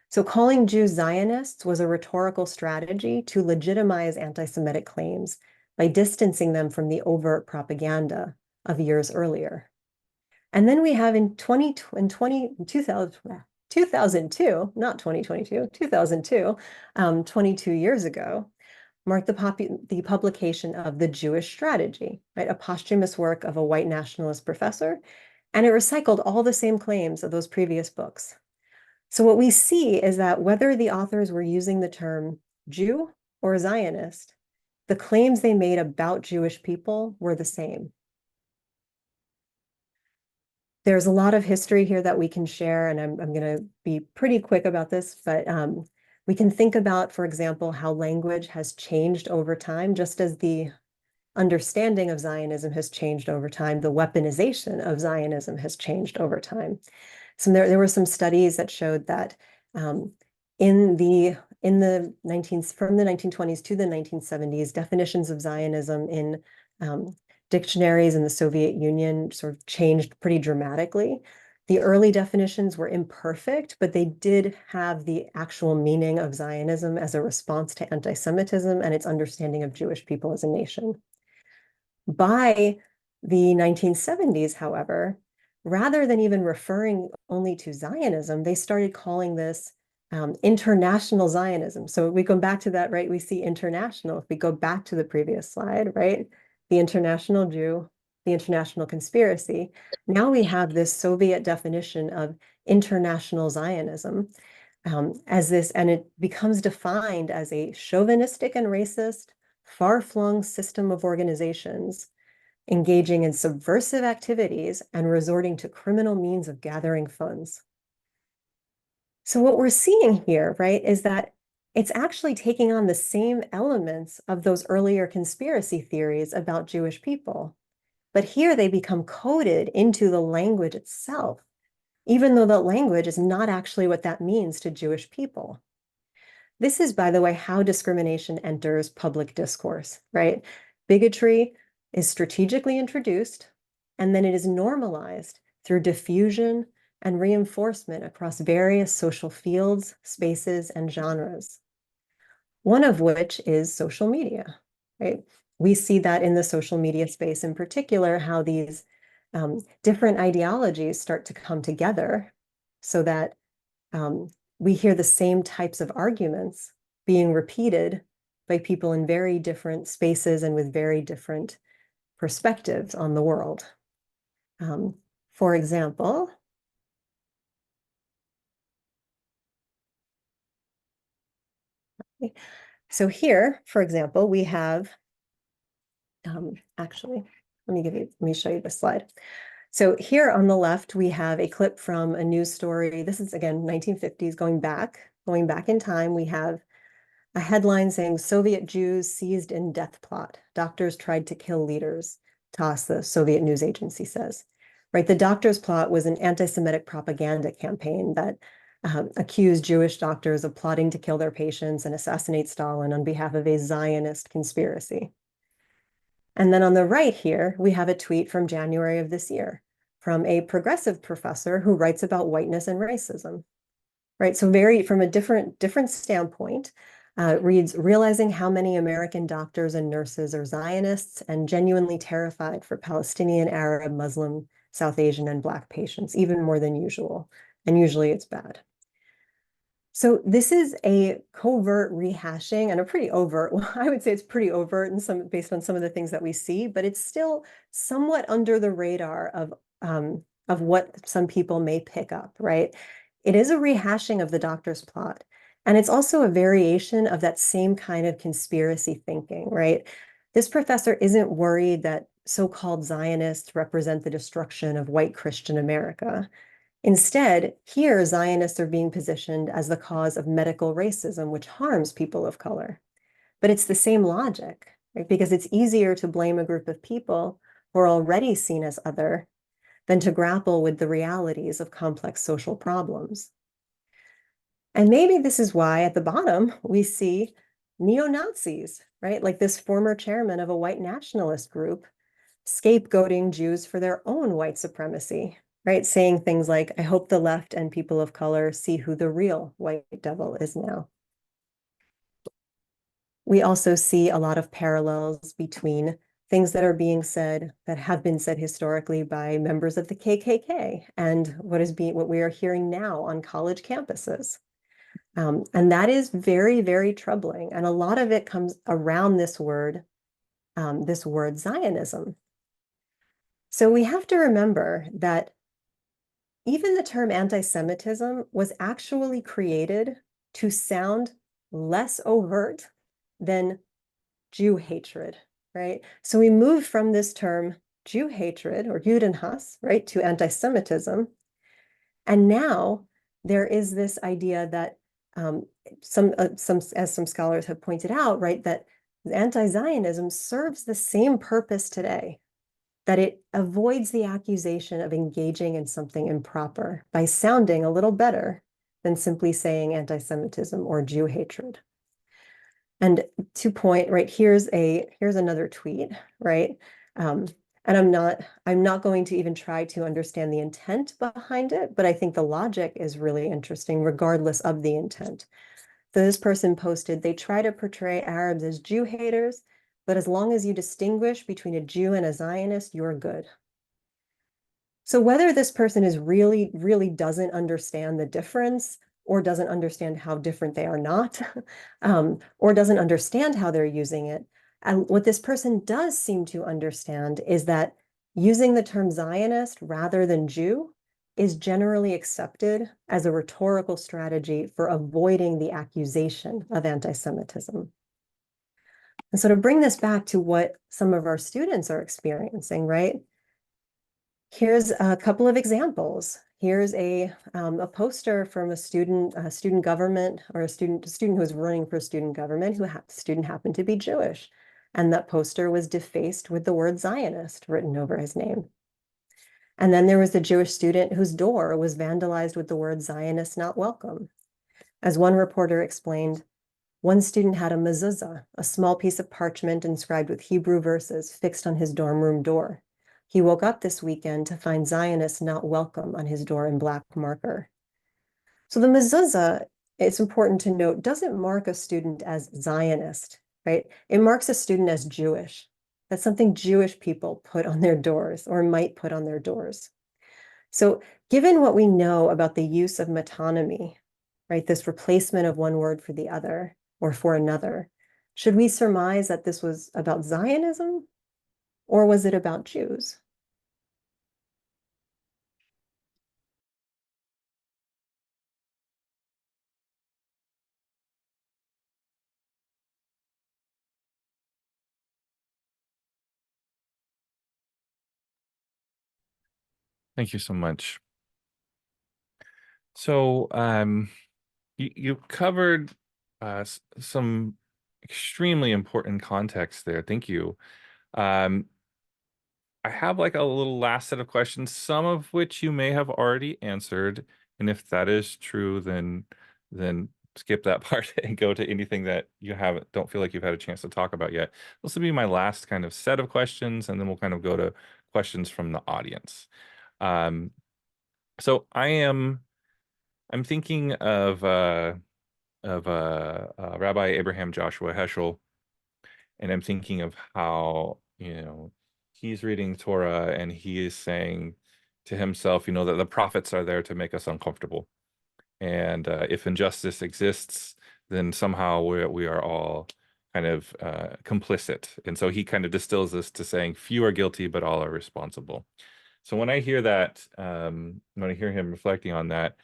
So calling Jews Zionists was a rhetorical strategy to legitimize anti-Semitic claims by distancing them from the overt propaganda of years earlier. And then we have in 2002, not 2022, 2002, 22 years ago, marked the publication of The Jewish Strategy, right? A posthumous work of a white nationalist professor, and it recycled all the same claims of those previous books. So what we see is that whether the authors were using the term Jew or Zionist, the claims they made about Jewish people were the same. There's a lot of history here that we can share, and I'm going to be pretty quick about this, but we can think about, for example, how language has changed over time, just as the understanding of Zionism has changed over time, the weaponization of Zionism has changed over time. So there were some studies that showed that from the 1920s to the 1970s, definitions of Zionism in dictionaries in the Soviet Union sort of changed pretty dramatically. The early definitions were imperfect, but they did have the actual meaning of Zionism as a response to anti-Semitism and its understanding of Jewish people as a nation. By the 1970s, however, rather than even referring only to Zionism, they started calling this international Zionism. So we go back to that, right? We see international. If we go back to the previous slide, right? The international Jew, the international conspiracy. Now we have this Soviet definition of international Zionism as this, and it becomes defined as a chauvinistic and racist, far-flung system of organizations engaging in subversive activities and resorting to criminal means of gathering funds. So what we're seeing here, right, is that it's actually taking on the same elements of those earlier conspiracy theories about Jewish people. But here they become coded into the language itself, even though that language is not actually what that means to Jewish people. This is, by the way, how discrimination enters public discourse, right? Bigotry is strategically introduced, and then it is normalized through diffusion and reinforcement across various social fields, spaces, and genres. One of which is social media, right? We see that in the social media space in particular, how these different ideologies start to come together so that we hear the same types of arguments being repeated by people in very different spaces and with very different perspectives on the world. For example, so here, for example, we have, actually, let me show you this slide. So here on the left, we have a clip from a news story. This is, again, 1950s, going back in time. We have a headline saying, Soviet Jews seized in death plot. Doctors tried to kill leaders. TASS, the Soviet news agency, says. Right, the doctors' plot was an anti-Semitic propaganda campaign that accused Jewish doctors of plotting to kill their patients and assassinate Stalin on behalf of a Zionist conspiracy. And then on the right here, we have a tweet from January of this year from a progressive professor who writes about whiteness and racism. Right, so very from a different standpoint, reads, realizing how many American doctors and nurses are Zionists and genuinely terrified for Palestinian, Arab, Muslim, South Asian, and Black patients, even more than usual. And usually it's bad. So this is a covert rehashing and a pretty overt, well, I would say it's pretty overt and based on some of the things that we see, but it's still somewhat under the radar of what some people may pick up, right? It is a rehashing of the doctor's plot. And it's also a variation of that same kind of conspiracy thinking, right? This professor isn't worried that so-called Zionists represent the destruction of white Christian America. Instead, here, Zionists are being positioned as the cause of medical racism, which harms people of color. But it's the same logic, right? Because it's easier to blame a group of people who are already seen as other than to grapple with the realities of complex social problems. And maybe this is why at the bottom we see neo-Nazis, right? Like this former chairman of a white nationalist group scapegoating Jews for their own white supremacy, right? Saying things like, I hope the left and people of color see who the real white devil is now. We also see a lot of parallels between things that are being said, that have been said historically by members of the KKK and what we are hearing now on college campuses. And that is very, very troubling. And a lot of it comes around this word Zionism. So we have to remember that even the term anti-Semitism was actually created to sound less overt than Jew hatred, right? So we moved from this term Jew hatred or Judenhass, right, to anti-Semitism. And now there is this idea that as some scholars have pointed out, right, that anti-Zionism serves the same purpose today, that it avoids the accusation of engaging in something improper by sounding a little better than simply saying anti-Semitism or Jew hatred. And to point, right, here's another tweet, right? And I'm not going to even try to understand the intent behind it, but I think the logic is really interesting regardless of the intent. So this person posted, they try to portray Arabs as Jew haters, but as long as you distinguish between a Jew and a Zionist, you're good. So whether this person is really doesn't understand the difference, or doesn't understand how different they are not, or doesn't understand how they're using it. And what this person does seem to understand is that using the term Zionist rather than Jew is generally accepted as a rhetorical strategy for avoiding the accusation of anti-Semitism. And so to bring this back to what some of our students are experiencing, right? Here's a couple of examples. Here's a poster from a student government, or a student who was running for student government, student happened to be Jewish. And that poster was defaced with the word Zionist written over his name. And then there was a Jewish student whose door was vandalized with the word Zionist not welcome. As one reporter explained, one student had a mezuzah, a small piece of parchment inscribed with Hebrew verses, fixed on his dorm room door. He woke up this weekend to find Zionist not welcome on his door in black marker. So the mezuzah, it's important to note, doesn't mark a student as Zionist, right? It marks a student as Jewish. That's something Jewish people put on their doors, or might put on their doors. So given what we know about the use of metonymy, right, this replacement of one word for the other or for another, should we surmise that this was about Zionism, or was it about Jews? Thank you so much. So you covered some extremely important context there. Thank you. Um, I have like a little last set of questions, some of which you may have already answered. And if that is true, then skip that part and go to anything that you don't feel like you've had a chance to talk about yet. This will be my last kind of set of questions, and then we'll kind of go to questions from the audience. So I'm thinking of Rabbi Abraham Joshua Heschel, and I'm thinking of how, he's reading Torah and he is saying to himself, that the prophets are there to make us uncomfortable. And if injustice exists, then somehow we are all kind of complicit. And so he kind of distills this to saying few are guilty, but all are responsible. So when I hear that, when I hear him reflecting on that,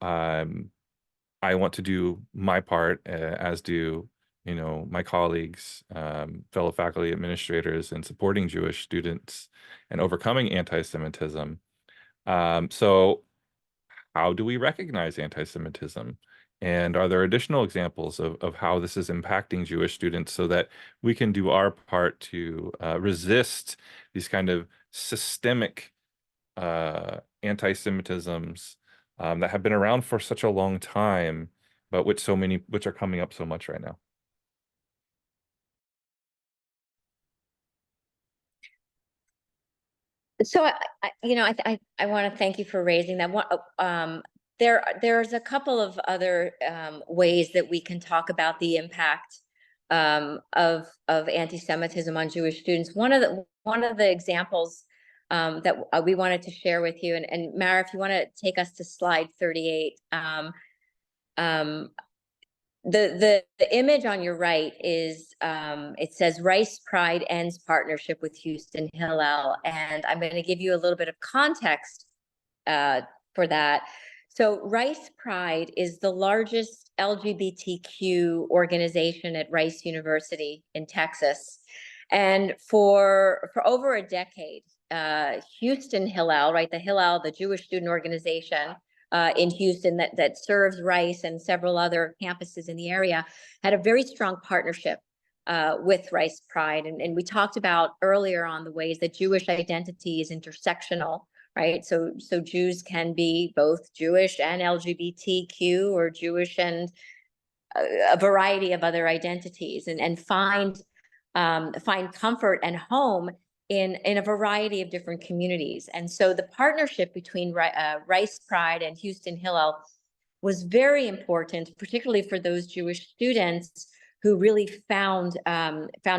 I want to do my part, as do my colleagues, fellow faculty administrators, in supporting Jewish students and overcoming anti-Semitism. So how do we recognize anti-Semitism? And are there additional examples of how this is impacting Jewish students so that we can do our part to resist these kind of systemic anti-Semitisms that have been around for such a long time, but which are coming up so much right now? So I want to thank you for raising that one. There's a couple of other ways that we can talk about the impact of anti-Semitism on Jewish students. One of the examples that we wanted to share with you, and Mara, if you want to take us to slide 38. The image on your right is it says Rice Pride ends partnership with Houston Hillel, and I'm going to give you a little bit of context for that. So Rice Pride is the largest LGBTQ organization at Rice University in Texas, and for over a decade, Houston Hillel, right, the Hillel, the Jewish student organization in Houston that serves Rice and several other campuses in the area, had a very strong partnership with Rice Pride. And we talked about earlier on the ways that Jewish identity is intersectional, right? So Jews can be both Jewish and LGBTQ, or Jewish and a variety of other identities, and find comfort and home in a variety of different communities. And so the partnership between Rice Pride and Houston Hillel was very important, particularly for those Jewish students who really found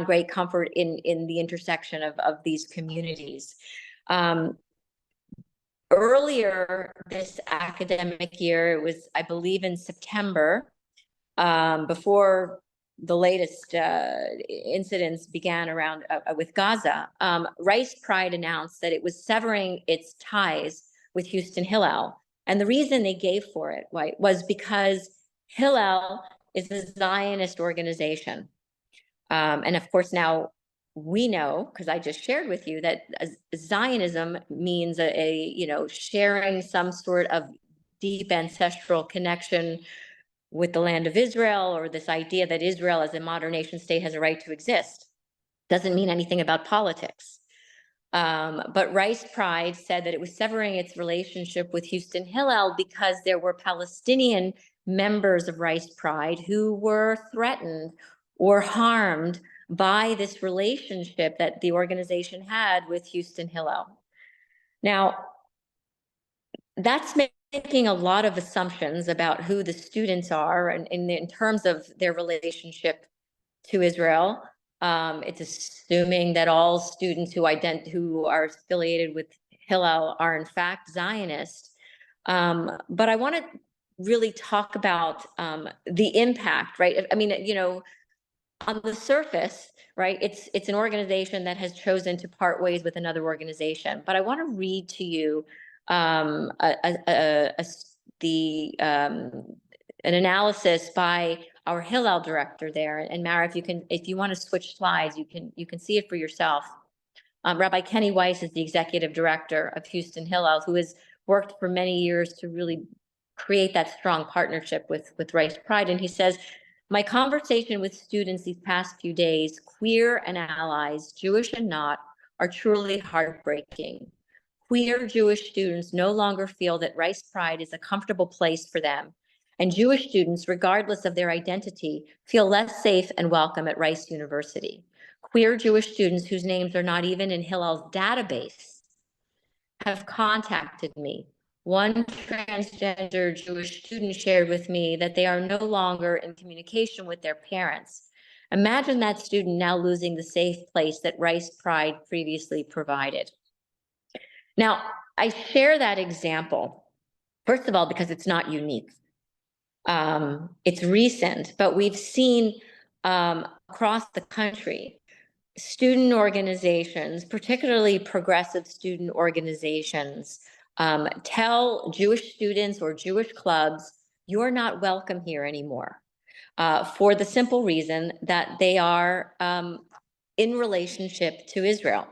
great comfort in the intersection of these communities. earlier this academic year, it was, I believe, in September, before the latest incidents began around with Gaza, Rice Pride announced that it was severing its ties with Houston Hillel. And the reason they gave for it, right, was because Hillel is a Zionist organization. And of course, now we know, because I just shared with you, that Zionism means sharing some sort of deep ancestral connection with the land of Israel, or this idea that Israel as a modern nation state has a right to exist. Doesn't mean anything about politics. But Rice Pride said that it was severing its relationship with Houston Hillel because there were Palestinian members of Rice Pride who were threatened or harmed by this relationship that the organization had with Houston Hillel. Now, that's making a lot of assumptions about who the students are and in terms of their relationship to Israel. It's assuming that all students who are affiliated with Hillel are in fact Zionist. But I want to really talk about the impact, right? I mean, on the surface, right, it's an organization that has chosen to part ways with another organization. But I want to read to you an analysis by our Hillel director there. And Mara, if you want to switch slides, you can see it for yourself. Rabbi Kenny Weiss is the executive director of Houston Hillel, who has worked for many years to really create that strong partnership with Rice Pride. And he says, my conversation with students these past few days, queer and allies, Jewish and not, are truly heartbreaking. Queer Jewish students no longer feel that Rice Pride is a comfortable place for them. And Jewish students, regardless of their identity, feel less safe and welcome at Rice University. Queer Jewish students whose names are not even in Hillel's database have contacted me. One transgender Jewish student shared with me that they are no longer in communication with their parents. Imagine that student now losing the safe place that Rice Pride previously provided. Now, I share that example, first of all, because it's not unique. It's recent, but we've seen across the country, student organizations, particularly progressive student organizations, tell Jewish students or Jewish clubs, you're not welcome here anymore, for the simple reason that they are in relationship to Israel,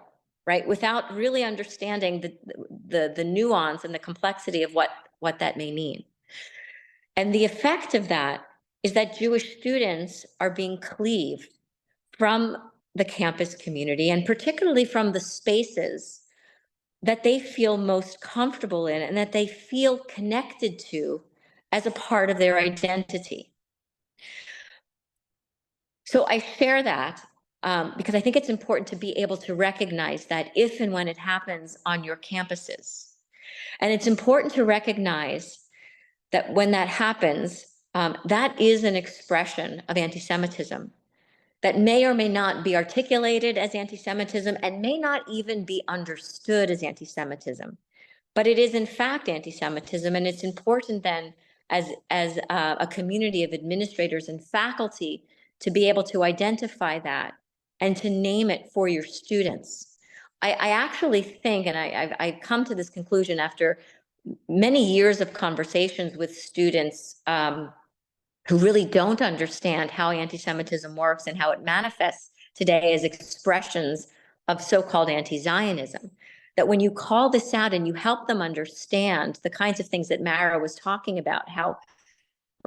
right? Without really understanding the nuance and the complexity of what that may mean. And the effect of that is that Jewish students are being cleaved from the campus community, and particularly from the spaces that they feel most comfortable in and that they feel connected to as a part of their identity. So I share that because I think it's important to be able to recognize that if and when it happens on your campuses. And it's important to recognize that when that happens, that is an expression of anti-Semitism that may or may not be articulated as anti-Semitism and may not even be understood as anti-Semitism. But it is in fact anti-Semitism, and it's important then as a community of administrators and faculty to be able to identify that and to name it for your students. I actually think, and I've come to this conclusion after many years of conversations with students who really don't understand how anti-Semitism works and how it manifests today as expressions of so-called anti-Zionism, that when you call this out and you help them understand the kinds of things that Mara was talking about, how,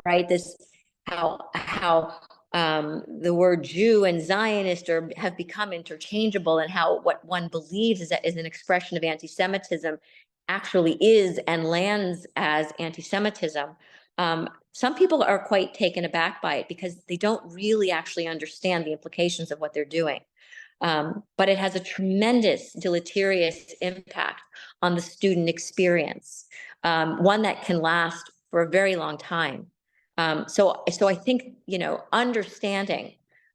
right, the word Jew and Zionist have become interchangeable, and how what one believes is an expression of anti-Semitism actually is and lands as anti-Semitism. Some people are quite taken aback by it because they don't really actually understand the implications of what they're doing. But it has a tremendous deleterious impact on the student experience, one that can last for a very long time. So I think, understanding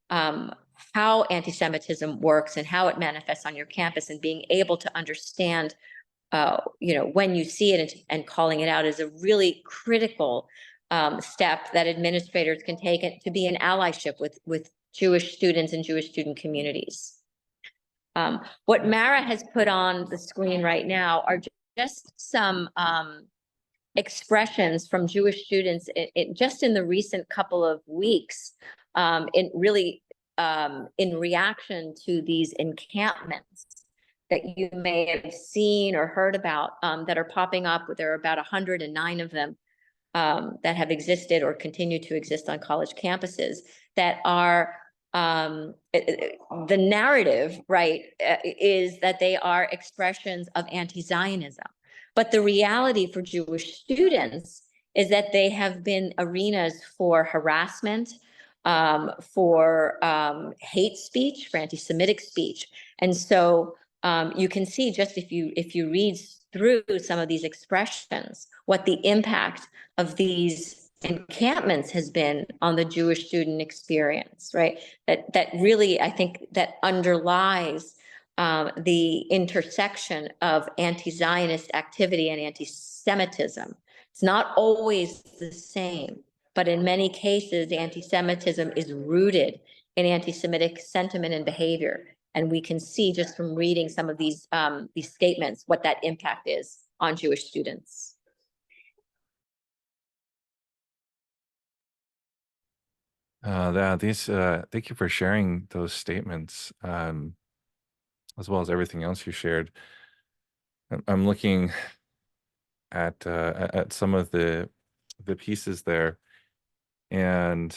how anti-Semitism works and how it manifests on your campus, and being able to understand when you see it and calling it out is a really critical step that administrators can take it to be an allyship with Jewish students and Jewish student communities. What Mara has put on the screen right now are just some expressions from Jewish students just in the recent couple of weeks, in reaction to these encampments that you may have seen or heard about, that are popping up. There are about 109 of them that have existed or continue to exist on college campuses that are the narrative, right, is that they are expressions of anti-Zionism. But the reality for Jewish students is that they have been arenas for harassment, for hate speech, for anti-Semitic speech. And so you can see, just if you read through some of these expressions, what the impact of these encampments has been on the Jewish student experience, right? That really, I think, that underlies the intersection of anti-Zionist activity and anti-Semitism. It's not always the same, but in many cases, anti-Semitism is rooted in anti-Semitic sentiment and behavior. And we can see just from reading some of these statements what that impact is on Jewish students. Thank you for sharing those statements, as well as everything else you shared. I'm looking at some of the pieces there, and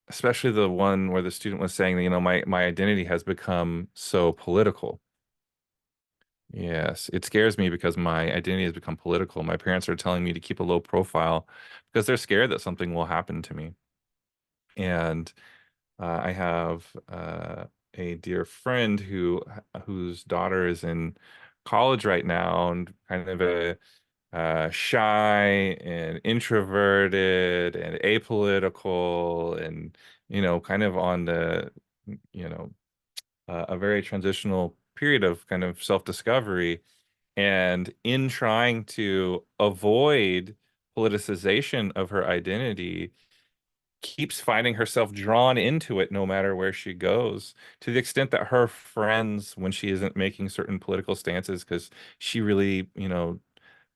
especially the one where the student was saying that, my identity has become so political. Yes, it scares me because my identity has become political. My parents are telling me to keep a low profile because they're scared that something will happen to me. And I have a dear friend whose daughter is in college right now, and kind of a shy and introverted and apolitical, and kind of on the a very transitional period of kind of self-discovery. And in trying to avoid politicization of her identity, keeps finding herself drawn into it no matter where she goes, to the extent that her friends, when she isn't making certain political stances, because she really,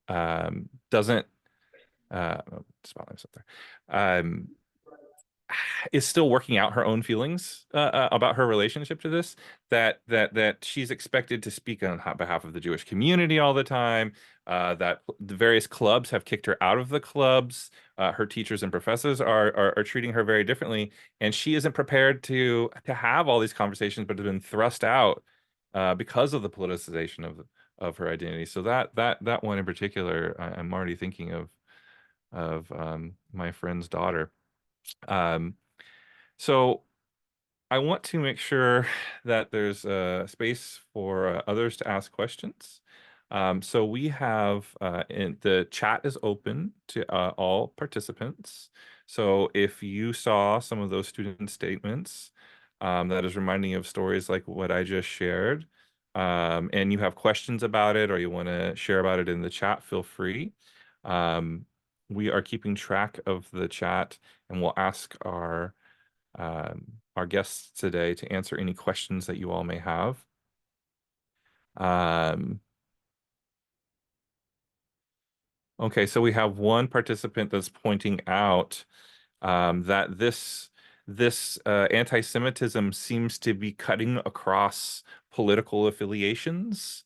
doesn't, spotlight myself there, is still working out her own feelings about her relationship to this, that she's expected to speak on behalf of the Jewish community all the time, that the various clubs have kicked her out of the clubs, her teachers and professors are treating her very differently, and she isn't prepared to have all these conversations, but has been thrust out because of the politicization of her identity. So that one in particular, I'm already thinking of my friend's daughter. So I want to make sure that there's a space for others to ask questions. So we have the chat is open to all participants. So if you saw some of those student statements, that is reminding you of stories like what I just shared, and you have questions about it, or you want to share about it in the chat, feel free. We are keeping track of the chat, and we'll ask our guests today to answer any questions that you all may have. Okay, so we have one participant that's pointing out that this anti-Semitism seems to be cutting across political affiliations.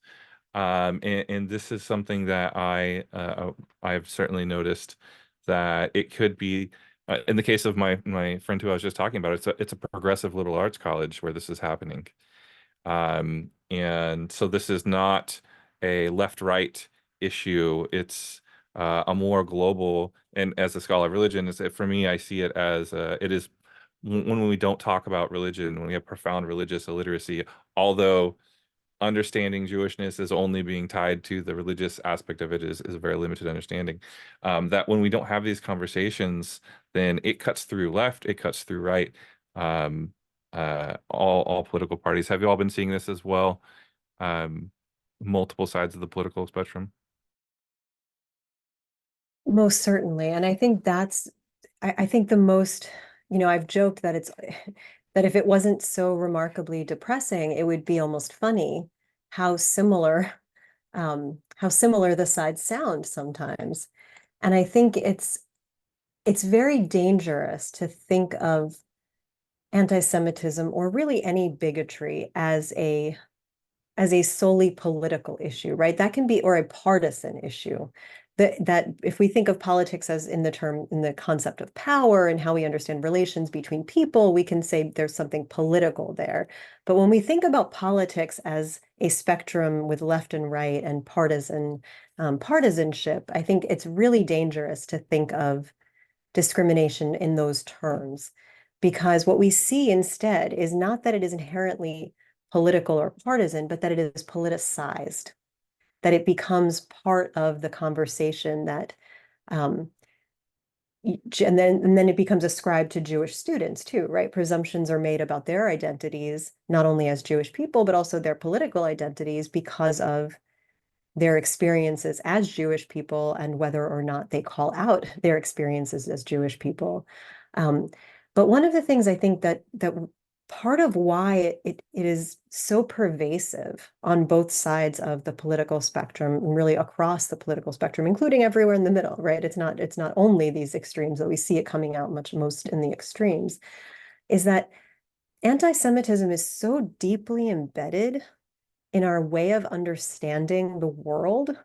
And this is something that I've certainly noticed, that it could be, in the case of my friend who I was just talking about, it's a progressive liberal arts college where this is happening. And so this is not a left-right issue. It's a more global, and as a scholar of religion, for me, I see it as it is when we don't talk about religion, when we have profound religious illiteracy, although understanding Jewishness is only being tied to the religious aspect of it is a very limited understanding. That when we don't have these conversations, then it cuts through left, it cuts through right, all political parties. Have you all been seeing this as well? multiple sides of the political spectrum. Most certainly. And I think I think the most, I've joked that that if it wasn't so remarkably depressing, it would be almost funny how similar, how similar the sides sound sometimes. And I think it's very dangerous to think of anti-Semitism or really any bigotry as a solely political issue, right? That can be, or a partisan issue. That if we think of politics as in the concept of power and how we understand relations between people, we can say there's something political there. But when we think about politics as a spectrum with left and right and partisanship, I think it's really dangerous to think of discrimination in those terms, because what we see instead is not that it is inherently political or partisan, but that it is politicized, that it becomes part of the conversation that um, and then it becomes ascribed to Jewish students too, right? Presumptions are made about their identities, not only as Jewish people, but also their political identities because of their experiences as Jewish people and whether or not they call out their experiences as Jewish people. Um, but one of the things I think that part of why it is so pervasive on both sides of the political spectrum and really across the political spectrum, including everywhere in the middle, right? It's not only these extremes that we see it coming out most in the extremes, is that anti-Semitism is so deeply embedded in our way of understanding the world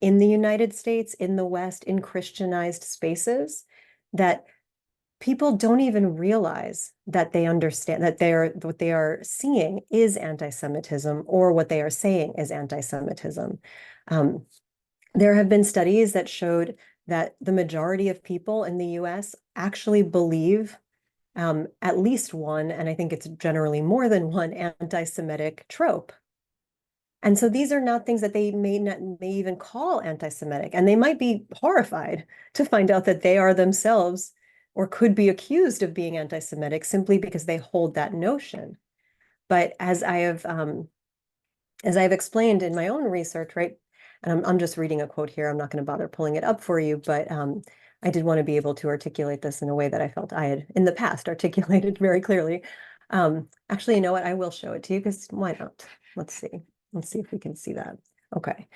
in the United States, in the West, in Christianized spaces, that people don't even realize that they understand that what they are seeing is anti-Semitism, or what they are saying is anti-Semitism. Um, there have been studies that showed that the majority of people in the US actually believe at least one, and I think it's generally more than one, anti-Semitic trope. And so these are not things that they may even call anti-Semitic, and they might be horrified to find out that they are themselves or could be accused of being anti-Semitic simply because they hold that notion. But as I've explained in my own research, right, and I'm just reading a quote here, I'm not going to bother pulling it up for you, but I did want to be able to articulate this in a way that I felt I had in the past articulated very clearly. Actually, you know what? I will show it to you because why not? Let's see. Let's see if we can see that. Okay.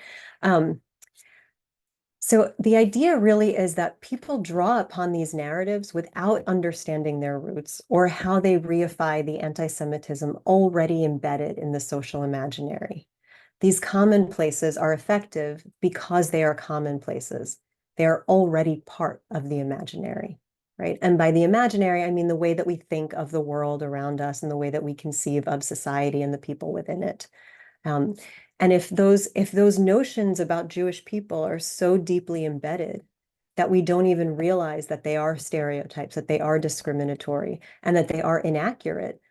So the idea really is that people draw upon these narratives without understanding their roots or how they reify the anti-Semitism already embedded in the social imaginary. These commonplaces are effective because they are commonplaces. They are already part of the imaginary, right? And by the imaginary, I mean the way that we think of the world around us and the way that we conceive of society and the people within it. Um, and if those notions about Jewish people are so deeply embedded that we don't even realize that they are stereotypes, that they are discriminatory, and that they are inaccurate,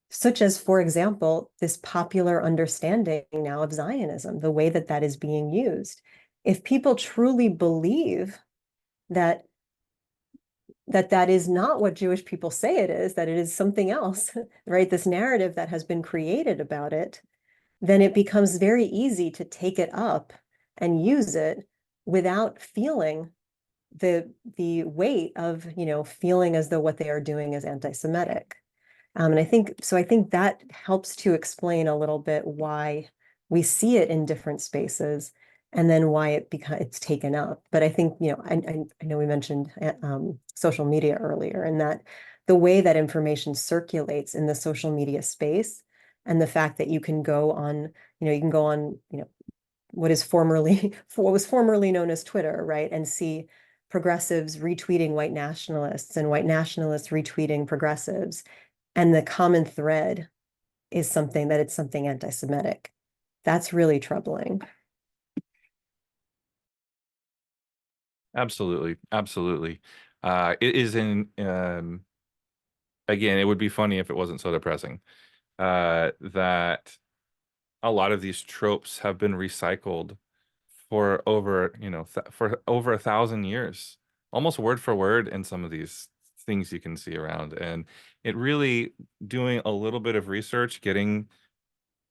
such as, for example, this popular understanding now of Zionism, the way that that is being used. If people truly believe that that is not what Jewish people say it is, that it is something else, right? This narrative that has been created about it, then it becomes very easy to take it up and use it without feeling the weight of, feeling as though what they are doing is anti-Semitic. And I think that helps to explain a little bit why we see it in different spaces and then why it's taken up. But I think, I know we mentioned social media earlier, and that the way that information circulates in the social media space and the fact that you can go on, what was formerly known as Twitter, right? And see progressives retweeting white nationalists and white nationalists retweeting progressives. And the common thread is it's something anti-Semitic. That's really troubling. Absolutely, absolutely. It is again, it would be funny if it wasn't so depressing. That a lot of these tropes have been recycled for over, for over 1,000 years, almost word for word in some of these things you can see around. And it really, doing a little bit of research, getting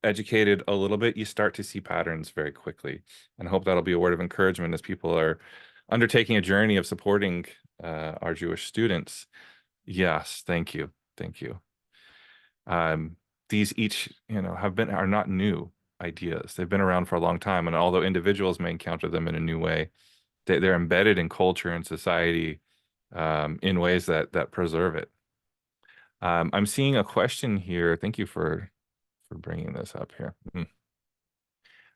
educated a little bit, you start to see patterns very quickly. And I hope that'll be a word of encouragement as people are undertaking a journey of supporting our Jewish students. Yes, thank you. Thank you. These each, are not new ideas. They've been around for a long time. And although individuals may encounter them in a new way, they're embedded in culture and society in ways that preserve it. I'm seeing a question here. Thank you for bringing this up here.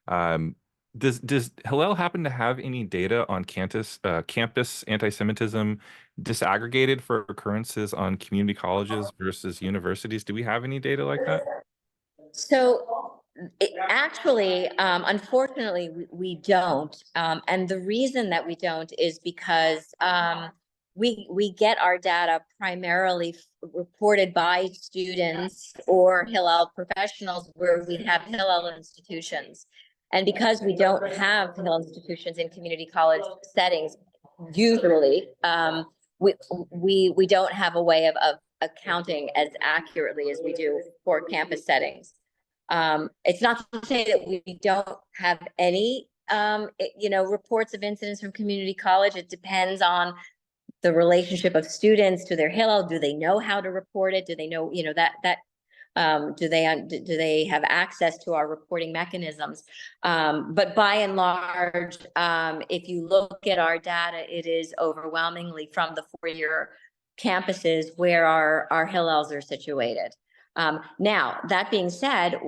Um, does Hillel happen to have any data on campus anti-Semitism disaggregated for occurrences on community colleges versus universities? Do we have any data like that? So actually, unfortunately, we don't. And the reason that we don't is because we get our data primarily reported by students or Hillel professionals where we have Hillel institutions. And because we don't have Hillel institutions in community college settings, usually, we don't have a way of accounting as accurately as we do for campus settings. It's not to say that we don't have any, reports of incidents from community college. It depends on the relationship of students to their Hillel. Do they know how to report it? Do they know, do they have access to our reporting mechanisms? But by and large, if you look at our data, it is overwhelmingly from the four-year campuses where our Hillels are situated. Now, that being said,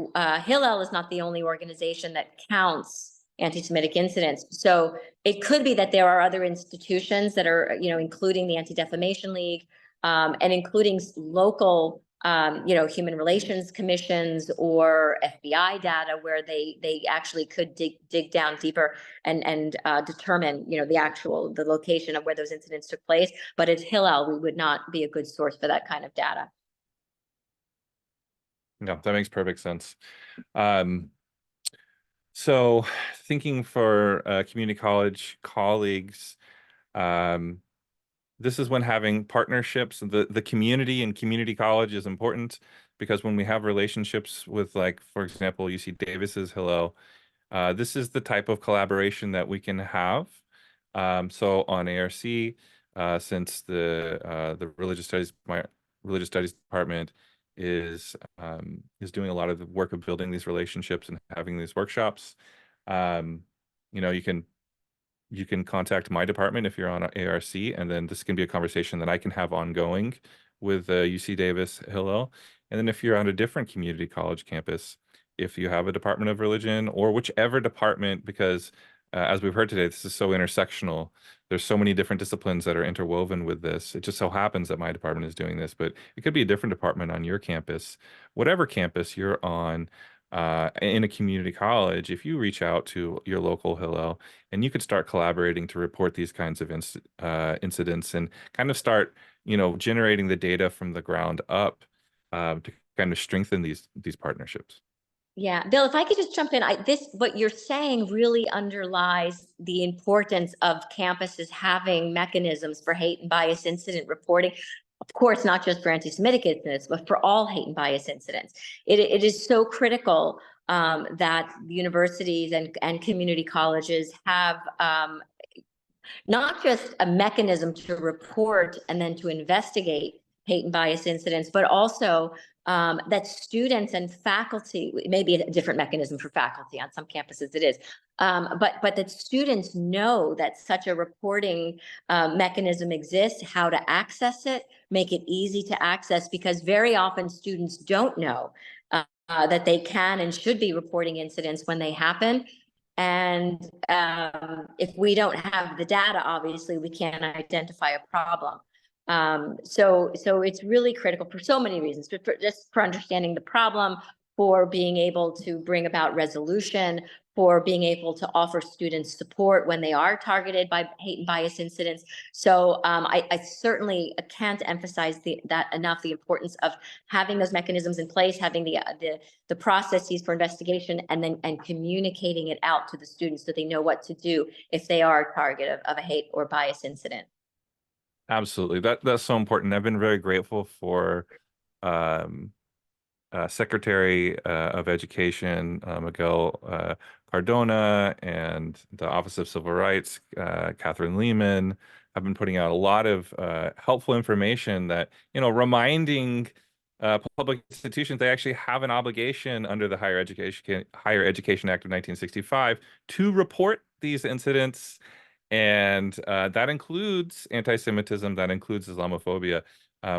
Hillel is not the only organization that counts anti-Semitic incidents. So it could be that there are other institutions that are, including the Anti-Defamation League, and including local, human relations commissions or FBI data where they actually could dig down deeper and determine, the location of where those incidents took place. But as Hillel, we would not be a good source for that kind of data. No, that makes perfect sense. So thinking for community college colleagues, this is when having partnerships. The community and community college is important because when we have relationships with, like, for example, UC Davis's Hillel, this is the type of collaboration that we can have. So on ARC, since the religious studies department is doing a lot of the work of building these relationships and having these workshops. You can contact my department if you're on ARC, and then this can be a conversation that I can have ongoing with UC Davis Hillel. And then if you're on a different community college campus, if you have a department of religion or whichever department, because as we've heard today, this is so intersectional. There's so many different disciplines that are interwoven with this. It just so happens that my department is doing this, but it could be a different department on your campus. Whatever campus you're on in a community college, if you reach out to your local Hillel and you could start collaborating to report these kinds of incidents and kind of start, generating the data from the ground up to kind of strengthen these partnerships. Yeah, Bill, if I could just jump in, what you're saying really underlies the importance of campuses having mechanisms for hate and bias incident reporting. Of course, not just for anti-Semitic incidents, but for all hate and bias incidents. It is so critical that universities and community colleges have not just a mechanism to report and then to investigate hate and bias incidents, but also that students and faculty, it may be a different mechanism for faculty, on some campuses it is, but that students know that such a reporting mechanism exists, how to access it, make it easy to access, because very often students don't know that they can and should be reporting incidents when they happen. And if we don't have the data, obviously we can't identify a problem. So it's really critical for so many reasons, just for understanding the problem, for being able to bring about resolution, for being able to offer students support when they are targeted by hate and bias incidents. So I certainly can't emphasize that enough, the importance of having those mechanisms in place, having the processes for investigation, and communicating it out to the students so they know what to do if they are a target of a hate or bias incident. Absolutely. That's so important. I've been very grateful for Secretary of Education, Miguel Cardona, and the Office of Civil Rights, Catherine Lehman, have been putting out a lot of helpful information that, reminding public institutions they actually have an obligation under the Higher Education Act of 1965 to report these incidents. And that includes anti-Semitism, that includes Islamophobia.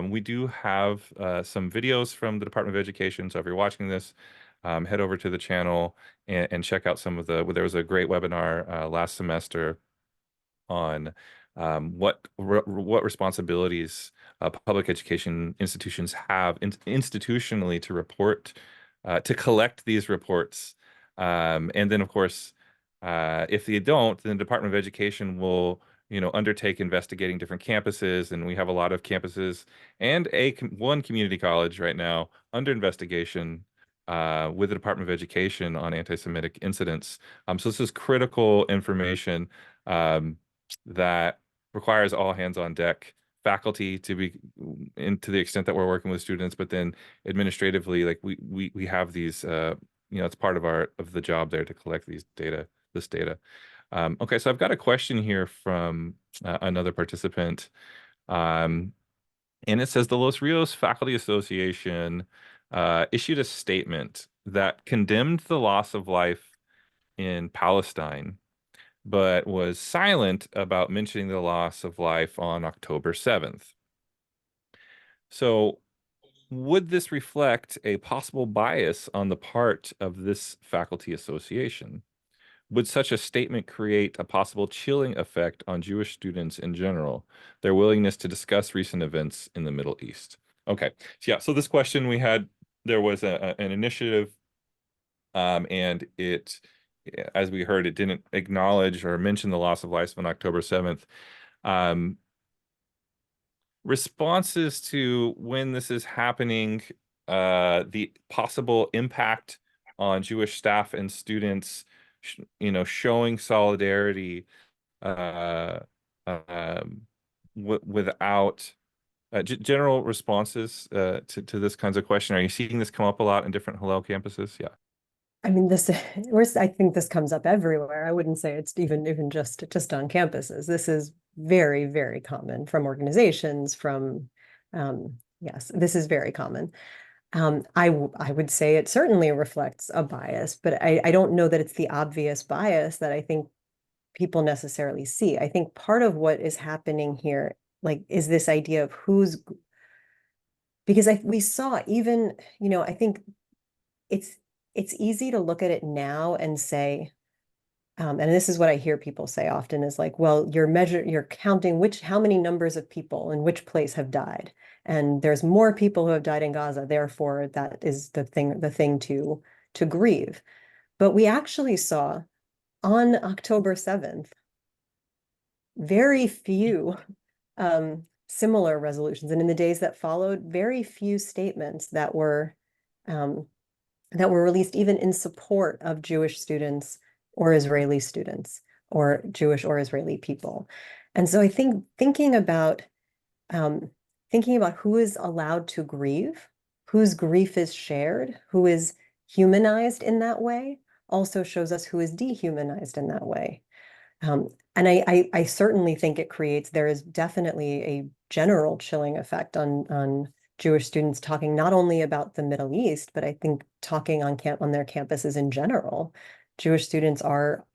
We do have some videos from the Department of Education. So if you're watching this, head over to the channel and check out some of there was a great webinar last semester on what responsibilities public education institutions have institutionally to report, to collect these reports. And then, of course, if they don't, then the Department of Education will, undertake investigating different campuses. And we have a lot of campuses and one community college right now under investigation with the Department of Education on anti-Semitic incidents. So this is critical information that requires all hands on deck, faculty to be, and to the extent that we're working with students, but then administratively, like we have these, it's part of the job there to collect this data. Okay, so I've got a question here from another participant. And it says the Los Rios Faculty Association issued a statement that condemned the loss of life in Palestine, but was silent about mentioning the loss of life on October 7th. So would this reflect a possible bias on the part of this faculty association? Would such a statement create a possible chilling effect on Jewish students in general, their willingness to discuss recent events in the Middle East? Okay, so yeah, so this question we had, there was an initiative, and as we heard, it didn't acknowledge or mention the loss of life on October 7th. Responses to when this is happening, the possible impact on Jewish staff and students, showing solidarity without general responses to this kinds of question. Are you seeing this come up a lot in different Hillel campuses? Yeah. I mean, I think this comes up everywhere. I wouldn't say it's even just on campuses. This is very, very common from organizations, yes, this is very common. I would say it certainly reflects a bias, but I don't know that it's the obvious bias that I think people necessarily see. I think part of what is happening here, is this idea of because we saw even, I think it's easy to look at it now and say, and this is what I hear people say often is like, well, you're counting how many numbers of people in which place have died. And there's more people who have died in Gaza, therefore that is the thing to grieve. But we actually saw on October 7th, very few similar resolutions. And in the days that followed, very few statements that were released even in support of Jewish students or Israeli students or Jewish or Israeli people. And so I think thinking about who is allowed to grieve, whose grief is shared, who is humanized in that way, also shows us who is dehumanized in that way. And I certainly think there is definitely a general chilling effect on Jewish students talking not only about the Middle East, but I think talking on their campuses in general. Jewish students are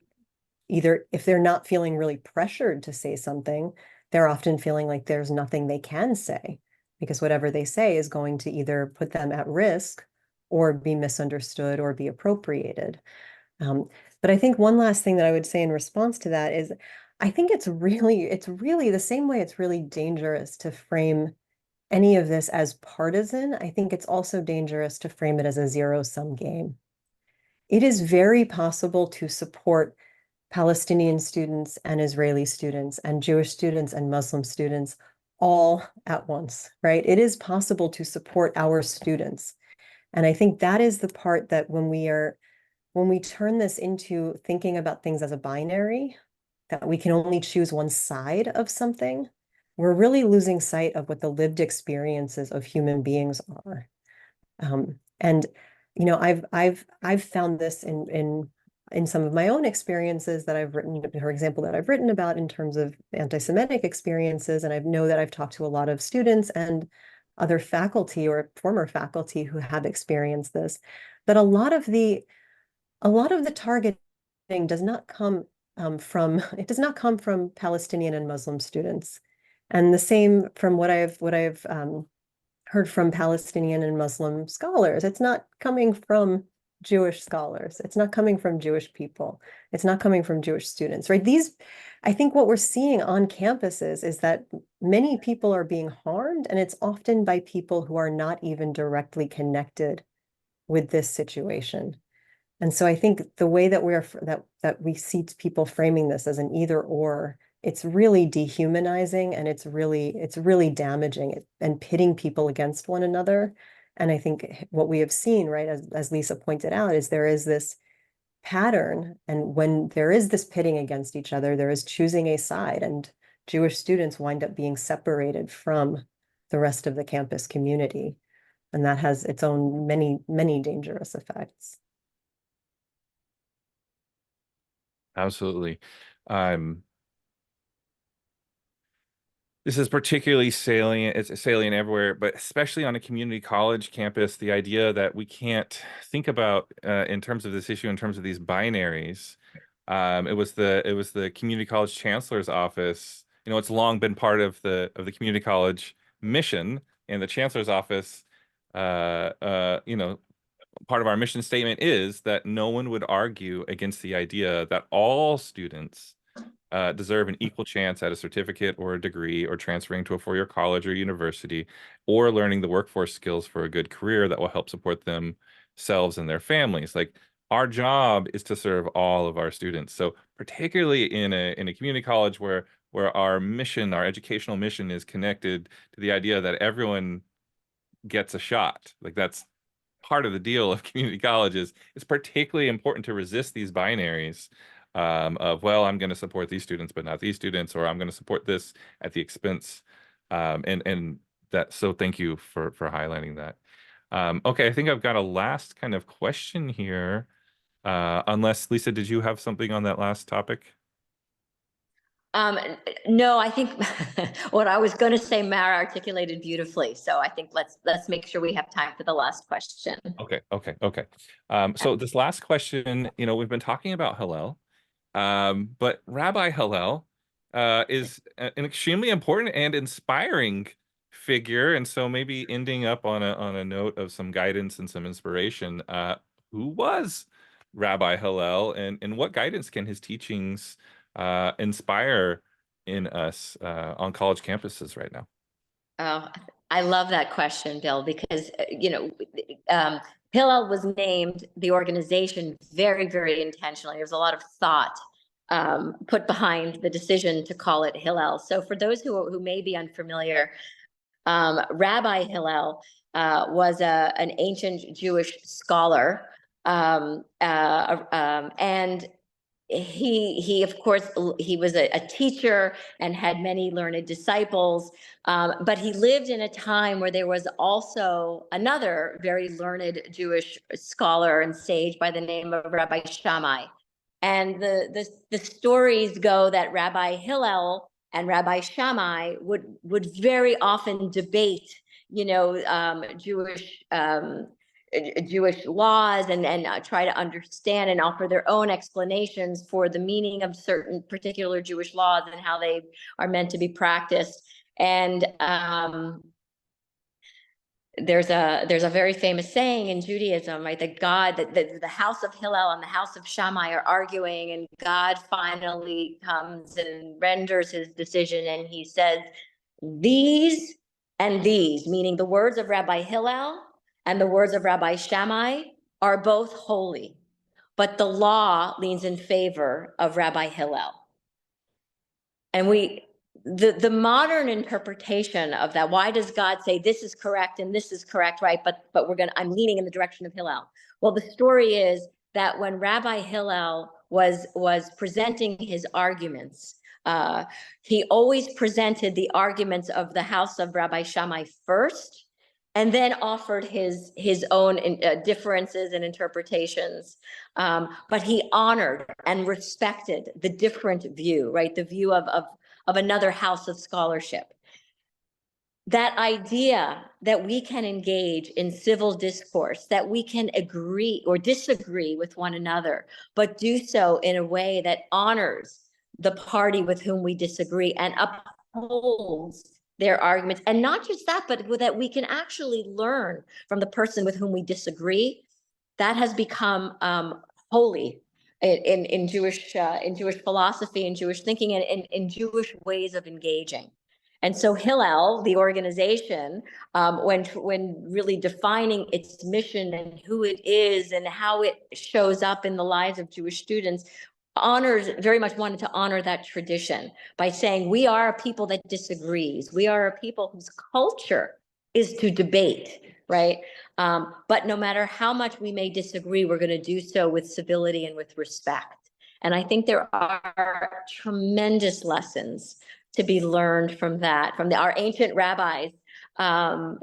either, if they're not feeling really pressured to say something, they're often feeling like there's nothing they can say because whatever they say is going to either put them at risk or be misunderstood or be appropriated. But I think one last thing that I would say in response to that is I think it's really the same way it's really dangerous to frame any of this as partisan. I think it's also dangerous to frame it as a zero-sum game. It is very possible to support Palestinian students and Israeli students and Jewish students and Muslim students all at once, right? It is possible to support our students. And I think that is the part that when we turn this into thinking about things as a binary, that we can only choose one side of something, we're really losing sight of what the lived experiences of human beings are. And, I've found this in some of my own experiences that I've written, for example, that I've written about in terms of anti-Semitic experiences. And I know that I've talked to a lot of students and other faculty or former faculty who have experienced this, that a lot of the targeting does not come it does not come from Palestinian and Muslim students. And the same from what I've heard from Palestinian and Muslim scholars. It's not coming from Jewish scholars. It's not coming from Jewish people. It's not coming from Jewish students, right? I think what we're seeing on campuses is that many people are being harmed, and it's often by people who are not even directly connected with this situation. And so I think the way that we see people framing this as an either or, it's really dehumanizing, and it's really damaging and pitting people against one another. And I think what we have seen, right, as Lisa pointed out, is there is this pattern. And when there is this pitting against each other, there is choosing a side, and Jewish students wind up being separated from the rest of the campus community. And that has its own many, many dangerous effects. Absolutely. This is particularly salient. It's salient everywhere, but especially on a community college campus, the idea that we can't think about in terms of this issue, in terms of these binaries. It was the community college chancellor's office. It's long been part of the community college mission, and the chancellor's office. Part of our mission statement is that no one would argue against the idea that all students deserve an equal chance at a certificate or a degree, or transferring to a four-year college or university, or learning the workforce skills for a good career that will help support themselves and their families. Like, our job is to serve all of our students. So particularly in a community college where our mission, our educational mission, is connected to the idea that everyone gets a shot. Like, that's part of the deal of community colleges. It's particularly important to resist these binaries of, well, I'm going to support these students, but not these students, or I'm going to support this at the expense. And that, so thank you for highlighting that. Okay, I think I've got a last kind of question here. Unless, Lisa, did you have something on that last topic? No, I think what I was going to say, Mara articulated beautifully. So I think let's make sure we have time for the last question. Okay. So this last question, we've been talking about Hillel, but Rabbi Hillel is an extremely important and inspiring figure, and so maybe ending up on a note of some guidance and some inspiration. Who was Rabbi Hillel, and what guidance can his teachings inspire in us on college campuses right now? Oh, I love that question, Bill, because Hillel was named the organization very, very intentionally. There's a lot of thought put behind the decision to call it Hillel. So for those who may be unfamiliar, Rabbi Hillel was an ancient Jewish scholar, and he of course he was a teacher and had many learned disciples, but he lived in a time where there was also another very learned Jewish scholar and sage by the name of Rabbi Shammai. And the stories go that Rabbi Hillel and Rabbi Shammai would very often debate, Jewish laws, and try to understand and offer their own explanations for the meaning of certain particular Jewish laws and how they are meant to be practiced. And there's a very famous saying in Judaism, right, that the house of Hillel and the house of Shammai are arguing, and God finally comes and renders his decision, and he says, these and these, meaning the words of Rabbi Hillel and the words of Rabbi Shammai, are both holy, but the law leans in favor of Rabbi Hillel. And the modern interpretation of that, why does God say this is correct and this is correct, right? But I'm leaning in the direction of Hillel. Well, the story is that when Rabbi Hillel was presenting his arguments, he always presented the arguments of the house of Rabbi Shammai first, and then offered his own differences and interpretations. But he honored and respected the different view, right? The view of another house of scholarship. That idea that we can engage in civil discourse, that we can agree or disagree with one another, but do so in a way that honors the party with whom we disagree and upholds their arguments. And not just that, but that we can actually learn from the person with whom we disagree. That has become holy in Jewish philosophy and Jewish thinking and in Jewish ways of engaging. And so Hillel, the organization, when really defining its mission and who it is and how it shows up in the lives of Jewish students, very much wanted to honor that tradition by saying we are a people that disagrees. We are a people whose culture is to debate, right? But no matter how much we may disagree, we're going to do so with civility and with respect. And I think there are tremendous lessons to be learned from that, from our ancient rabbis. Our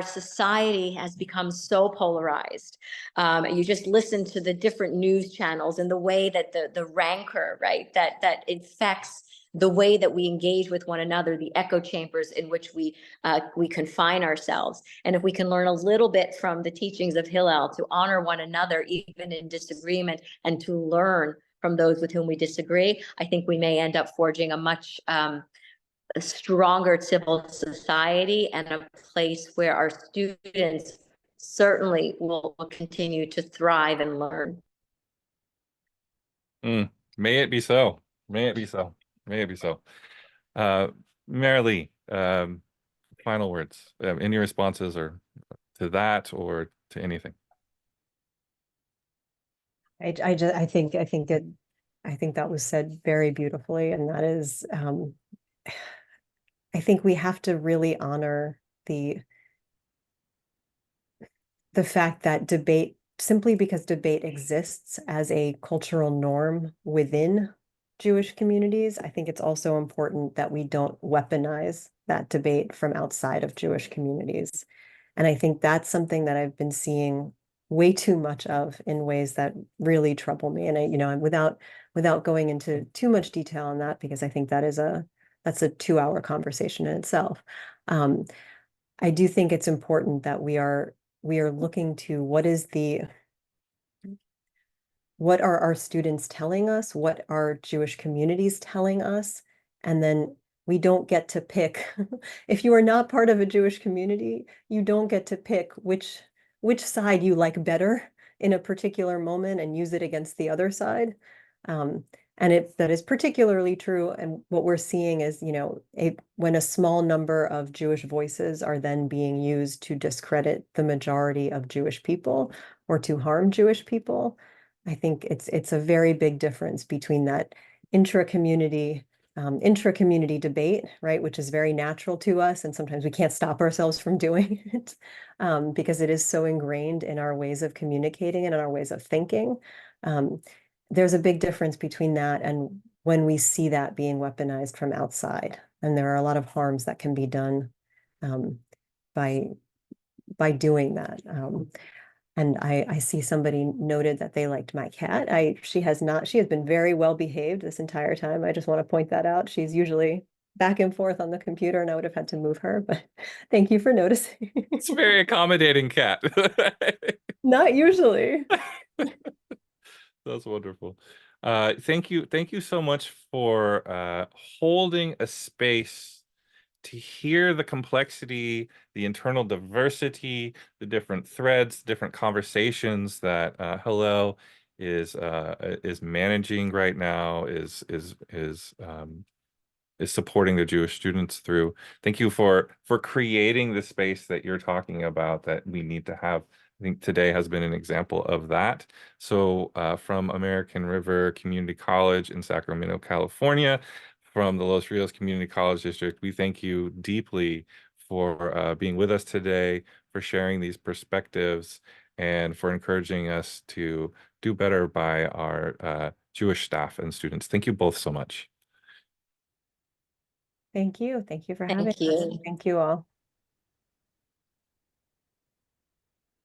society has become so polarized. You just listen to the different news channels and the way that the rancor, right, that infects the way that we engage with one another, the echo chambers in which we confine ourselves. And if we can learn a little bit from the teachings of Hillel to honor one another, even in disagreement, and to learn from those with whom we disagree, I think we may end up forging a much stronger civil society and a place where our students certainly will continue to thrive and learn. May it be so. May it be so. May it be so. Mary Lee, final words, any responses or to that or to anything? I think that was said very beautifully, and that is, I think we have to really honor the fact that debate, simply because debate exists as a cultural norm within Jewish communities, I think it's also important that we don't weaponize that debate from outside of Jewish communities. And I think that's something that I've been seeing way too much of in ways that really trouble me. And without going into too much detail on that, because I think that's a 2-hour conversation in itself. I do think it's important that we are looking to what are our students telling us? What are Jewish communities telling us? And then we don't get to pick. If you are not part of a Jewish community, you don't get to pick which side you like better in a particular moment and use it against the other side. And that is particularly true. And what we're seeing is, when a small number of Jewish voices are then being used to discredit the majority of Jewish people or to harm Jewish people, I think it's a very big difference between that intra-community debate, right, which is very natural to us, and sometimes we can't stop ourselves from doing it because it is so ingrained in our ways of communicating and in our ways of thinking. There's a big difference between that and when we see that being weaponized from outside, and there are a lot of harms that can be done by doing that. And I see somebody noted that they liked my cat. She has been very well behaved this entire time. I just want to point that out. She's usually back and forth on the computer, and I would have had to move her, but thank you for noticing. It's a very accommodating cat. Not usually. That's wonderful. Thank you so much for holding a space to hear the complexity, the internal diversity, the different threads, different conversations that Hillel is managing right now, is supporting the Jewish students through. Thank you for creating the space that you're talking about that we need to have. I think today has been an example of that. So from American River Community College in Sacramento, California, from the Los Rios Community College District, we thank you deeply for being with us today, for sharing these perspectives, and for encouraging us to do better by our Jewish staff and students. Thank you both so much. Thank you. Thank you for having us. Thank you. Thank you all.